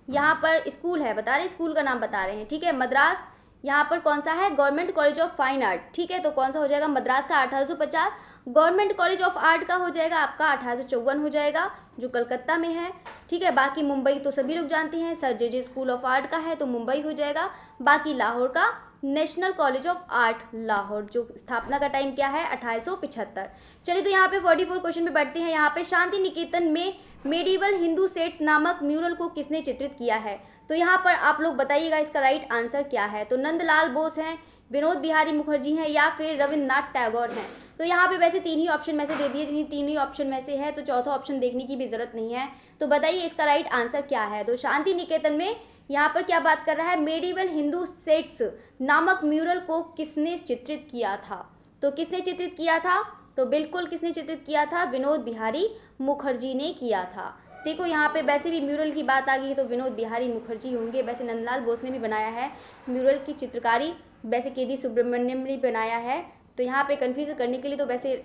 यहाँ पर स्कूल है, बता रहे स्कूल का नाम बता रहे हैं। ठीक है, मद्रास, यहाँ पर कौन सा है, government college of fine art. ठीक है, तो कौन सा हो जाएगा, मद्रास का 1850, गवर्नमेंट कॉलेज ऑफ आर्ट का हो जाएगा आपका 1854 हो जाएगा, जो कलकत्ता में है। ठीक है, बाकी मुंबई तो सभी लोग जानते हैं, sir J school of art का है तो मुंबई हो जाएगा। बाकी लाहौर का national college of art Lahore, जो स्थापना का टाइम क्या है, 1875। चलिए, तो यहाँ पे 44 क्वेश्चन पे बढ़ते हैं। यहाँ पे शांति निकेतन में मेडिवल हिंदू सेट्स नामक म्यूरल को किसने चित्रित किया है, तो यहाँ पर आप लोग बताइएगा इसका राइट आंसर क्या है। तो नंदलाल बोस हैं, विनोद बिहारी मुखर्जी हैं, या फिर रविन्द्रनाथ टैगोर हैं। तो यहाँ पे वैसे तीन ही ऑप्शन में से दे दिए, जिन्हें तीन ही ऑप्शन में से है, तो चौथा ऑप्शन देखने की भी जरूरत नहीं है। तो बताइए इसका राइट आंसर क्या है। तो शांति निकेतन में यहाँ पर क्या बात कर रहा है, मेडिवल हिंदू सेट्स नामक म्यूरल को किसने चित्रित किया था, तो किसने चित्रित किया था, तो बिल्कुल किसने चित्रित किया था, विनोद बिहारी मुखर्जी ने किया था। देखो यहाँ पे वैसे भी म्यूरल की बात आ गई है तो विनोद बिहारी मुखर्जी होंगे। वैसे नंदलाल बोस ने भी बनाया है म्यूरल की चित्रकारी, वैसे के.जी. सुब्रमण्यम ने बनाया है, तो यहाँ पे कंफ्यूज करने के लिए तो वैसे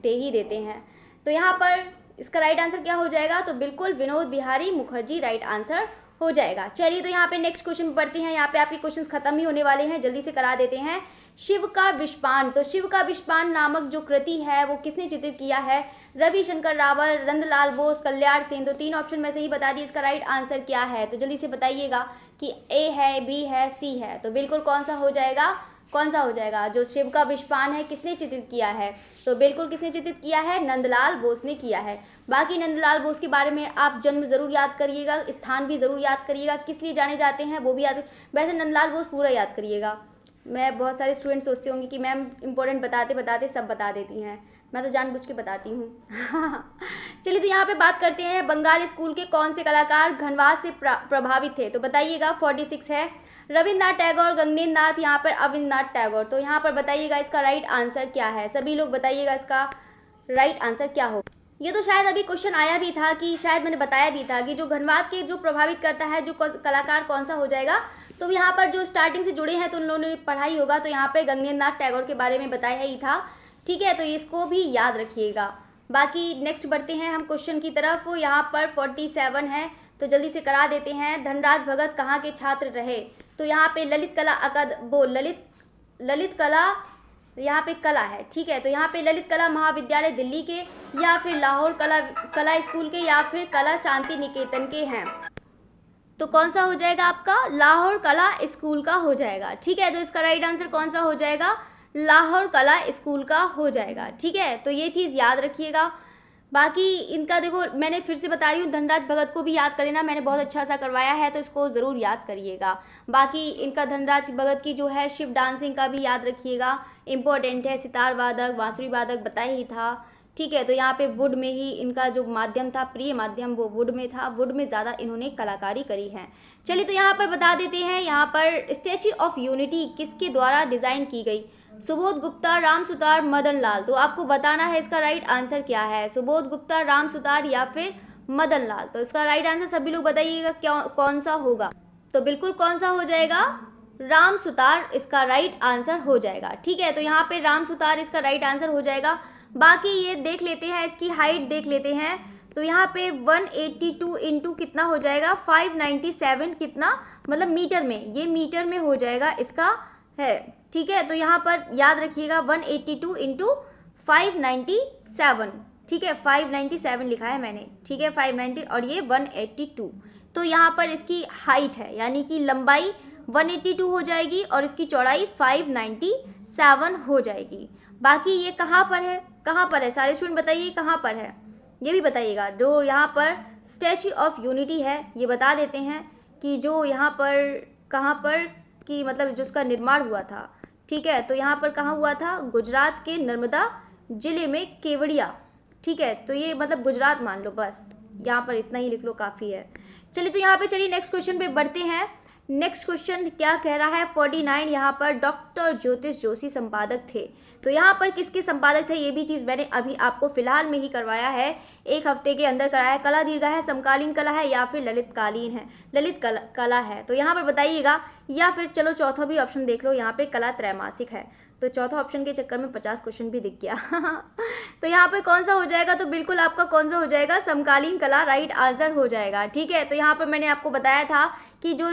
दे ही देते हैं। तो यहाँ पर इसका राइट आंसर क्या हो जाएगा, तो बिल्कुल विनोद बिहारी मुखर्जी राइट आंसर हो जाएगा। चलिए, तो यहाँ पे नेक्स्ट क्वेश्चन पढ़ते हैं। यहाँ पे आपके क्वेश्चंस खत्म ही होने वाले हैं, जल्दी से करा देते हैं। शिव का विषपान, तो शिव का विषपान नामक जो कृति है वो किसने चित्रित किया है, रविशंकर रावल, नंदलाल बोस, कल्याण सिंह। तो तीन ऑप्शन में से ही बता दिए इसका राइट आंसर क्या है, तो जल्दी से बताइएगा कि ए है, बी है, सी है। तो बिल्कुल कौन सा हो जाएगा, कौन सा हो जाएगा, जो शिव का विषपान है किसने चित्रित किया है, तो बिल्कुल किसने चित्रित किया है, नंदलाल बोस ने किया है। बाकी नंदलाल बोस के बारे में आप जन्म जरूर याद करिएगा, स्थान भी जरूर याद करिएगा, किस लिए जाने जाते हैं वो भी याद। वैसे नंदलाल बोस पूरा याद करिएगा। मैं बहुत सारे स्टूडेंट सोचते होंगे कि मैम इंपॉर्टेंट बताते बताते सब बता देती हैं, मैं तो जानबूझ के बताती हूँ। चलिए, तो यहाँ पे बात करते हैं बंगाल स्कूल के कौन से कलाकार घनवास से प्रभावित थे, तो बताइएगा। 46 है रविन्द्रनाथ टैगोर, गगनेंद्र नाथ, यहाँ पर अविन्द्रनाथ टैगोर। तो यहाँ पर बताइएगा इसका राइट आंसर क्या है, सभी लोग बताइएगा इसका राइट आंसर क्या हो। ये तो शायद अभी क्वेश्चन आया भी था कि शायद मैंने बताया भी था कि जो घनवात के जो प्रभावित करता है जो कलाकार कौन सा हो जाएगा। तो यहाँ पर जो स्टार्टिंग से जुड़े हैं तो उन लोगों ने पढ़ाई होगा, तो यहाँ पे गगनेंद्र नाथ टैगोर के बारे में बताया ही था। ठीक है, तो इसको भी याद रखिएगा। बाकी नेक्स्ट बढ़ते हैं हम क्वेश्चन की तरफ। यहाँ पर 47 है, तो जल्दी से करा देते हैं। धनराज भगत कहाँ के छात्र रहे, तो यहाँ पे ललित कला यहाँ पे कला है। ठीक है, तो यहाँ पे ललित कला महाविद्यालय दिल्ली के, या फिर लाहौर कला स्कूल के, या फिर कला शांति निकेतन के हैं। तो कौन सा हो जाएगा आपका, लाहौर कला स्कूल का हो जाएगा। ठीक है, तो इसका राइट आंसर कौन सा हो जाएगा, लाहौर कला स्कूल का हो जाएगा। ठीक है, तो ये चीज़ याद रखिएगा। बाकी इनका देखो मैंने फिर से बता रही हूँ, धनराज भगत को भी याद कर लेना, मैंने बहुत अच्छा सा करवाया है तो इसको ज़रूर याद करिएगा। बाकी इनका धनराज भगत की जो है शिव डांसिंग का भी याद रखिएगा, इम्पोर्टेंट है। सितार वादक, बांसुरी वादक बताया ही था। ठीक है, तो यहाँ पे वुड में ही इनका जो माध्यम था, प्रिय माध्यम, वो वुड में था, वुड में ज़्यादा इन्होंने कलाकारी करी है। चलिए, तो यहाँ पर बता देते हैं, यहाँ पर स्टैच्यू ऑफ यूनिटी किसके द्वारा डिज़ाइन की गई, सुबोध गुप्ता, राम सुतार, मदन लाल। तो आपको बताना है इसका राइट आंसर क्या है, सुबोध गुप्ता, राम सुतार, या फिर मदन लाल। तो इसका राइट आंसर सभी लोग बताइएगा क्या कौन सा होगा, तो बिल्कुल कौन सा हो जाएगा, राम सुतार इसका राइट आंसर हो जाएगा। ठीक है, तो यहाँ पे राम सुतार इसका राइट आंसर हो जाएगा। बाकी ये देख लेते हैं, इसकी हाइट देख लेते हैं। तो यहाँ पे 182 इंटू कितना हो जाएगा, 597 कितना, मतलब मीटर में, ये मीटर में हो जाएगा इसका है। ठीक है, तो यहाँ पर याद रखिएगा 182 इंटू 597। ठीक है, 597 लिखा है मैंने। ठीक है, 590 और ये 182। तो यहाँ पर इसकी हाइट है, यानी कि लंबाई 182 हो जाएगी और इसकी चौड़ाई 597 हो जाएगी। बाकी ये कहाँ पर है, कहाँ पर है, सारे स्टूडेंट बताइए कहाँ पर है, ये भी बताइएगा। जो यहाँ पर स्टैच्यू ऑफ यूनिटी है, ये बता देते हैं कि जो यहाँ पर कहाँ पर कि मतलब जो उसका निर्माण हुआ था। ठीक है, तो यहाँ पर कहाँ हुआ था, गुजरात के नर्मदा जिले में केवड़िया। ठीक है, तो ये मतलब गुजरात मान लो, बस यहाँ पर इतना ही लिख लो, काफ़ी है। चलिए, तो यहाँ पे चलिए नेक्स्ट क्वेश्चन पे बढ़ते हैं। नेक्स्ट क्वेश्चन क्या कह रहा है, 49 यहाँ पर डॉक्टर ज्योतिष जोशी संपादक थे। तो यहाँ पर किसके संपादक थे, ये भी चीज़ मैंने अभी आपको फिलहाल में ही करवाया है, एक हफ्ते के अंदर कराया है। कला दीर्घा है, समकालीन कला है या फिर ललित कालीन है, ललित कला है। तो यहाँ पर बताइएगा, या फिर चलो चौथा भी ऑप्शन देख लो, यहाँ पे कला त्रैमासिक है। तो चौथा ऑप्शन के चक्कर में 50 क्वेश्चन भी दिख गया। तो यहाँ पे कौन सा हो जाएगा, तो बिल्कुल आपका कौन सा हो जाएगा, समकालीन कला राइट आंसर हो जाएगा। ठीक है, तो यहाँ पर मैंने आपको बताया था कि जो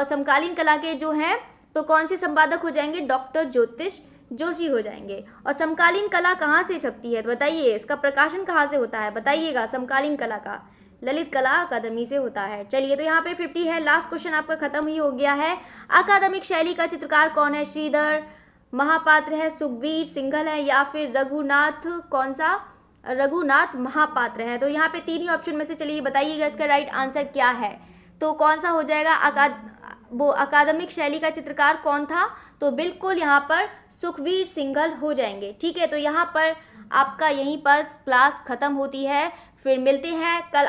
समकालीन कला के जो हैं तो कौन से संपादक हो जाएंगे, डॉक्टर ज्योतिष जोशी हो जाएंगे। और समकालीन कला कहाँ से छपती है, तो बताइए, इसका प्रकाशन कहाँ से होता है, बताइएगा। समकालीन कला का ललित कला अकादमी से होता है। चलिए, तो यहाँ पे 50 है, लास्ट क्वेश्चन आपका खत्म ही हो गया है। अकादमिक शैली का चित्रकार कौन है, श्रीधर महापात्र है, सुखवीर सिंघल है या फिर रघुनाथ, कौन सा, रघुनाथ महापात्र है। तो यहाँ पे तीन ही ऑप्शन में से चलिए बताइएगा इसका राइट आंसर क्या है। तो कौन सा हो जाएगा, वो अकादमिक शैली का चित्रकार कौन था, तो बिल्कुल यहाँ पर सुखवीर सिंघल हो जाएंगे। ठीक है, तो यहाँ पर आपका यहीं पर क्लास खत्म होती है, फिर मिलते हैं कल।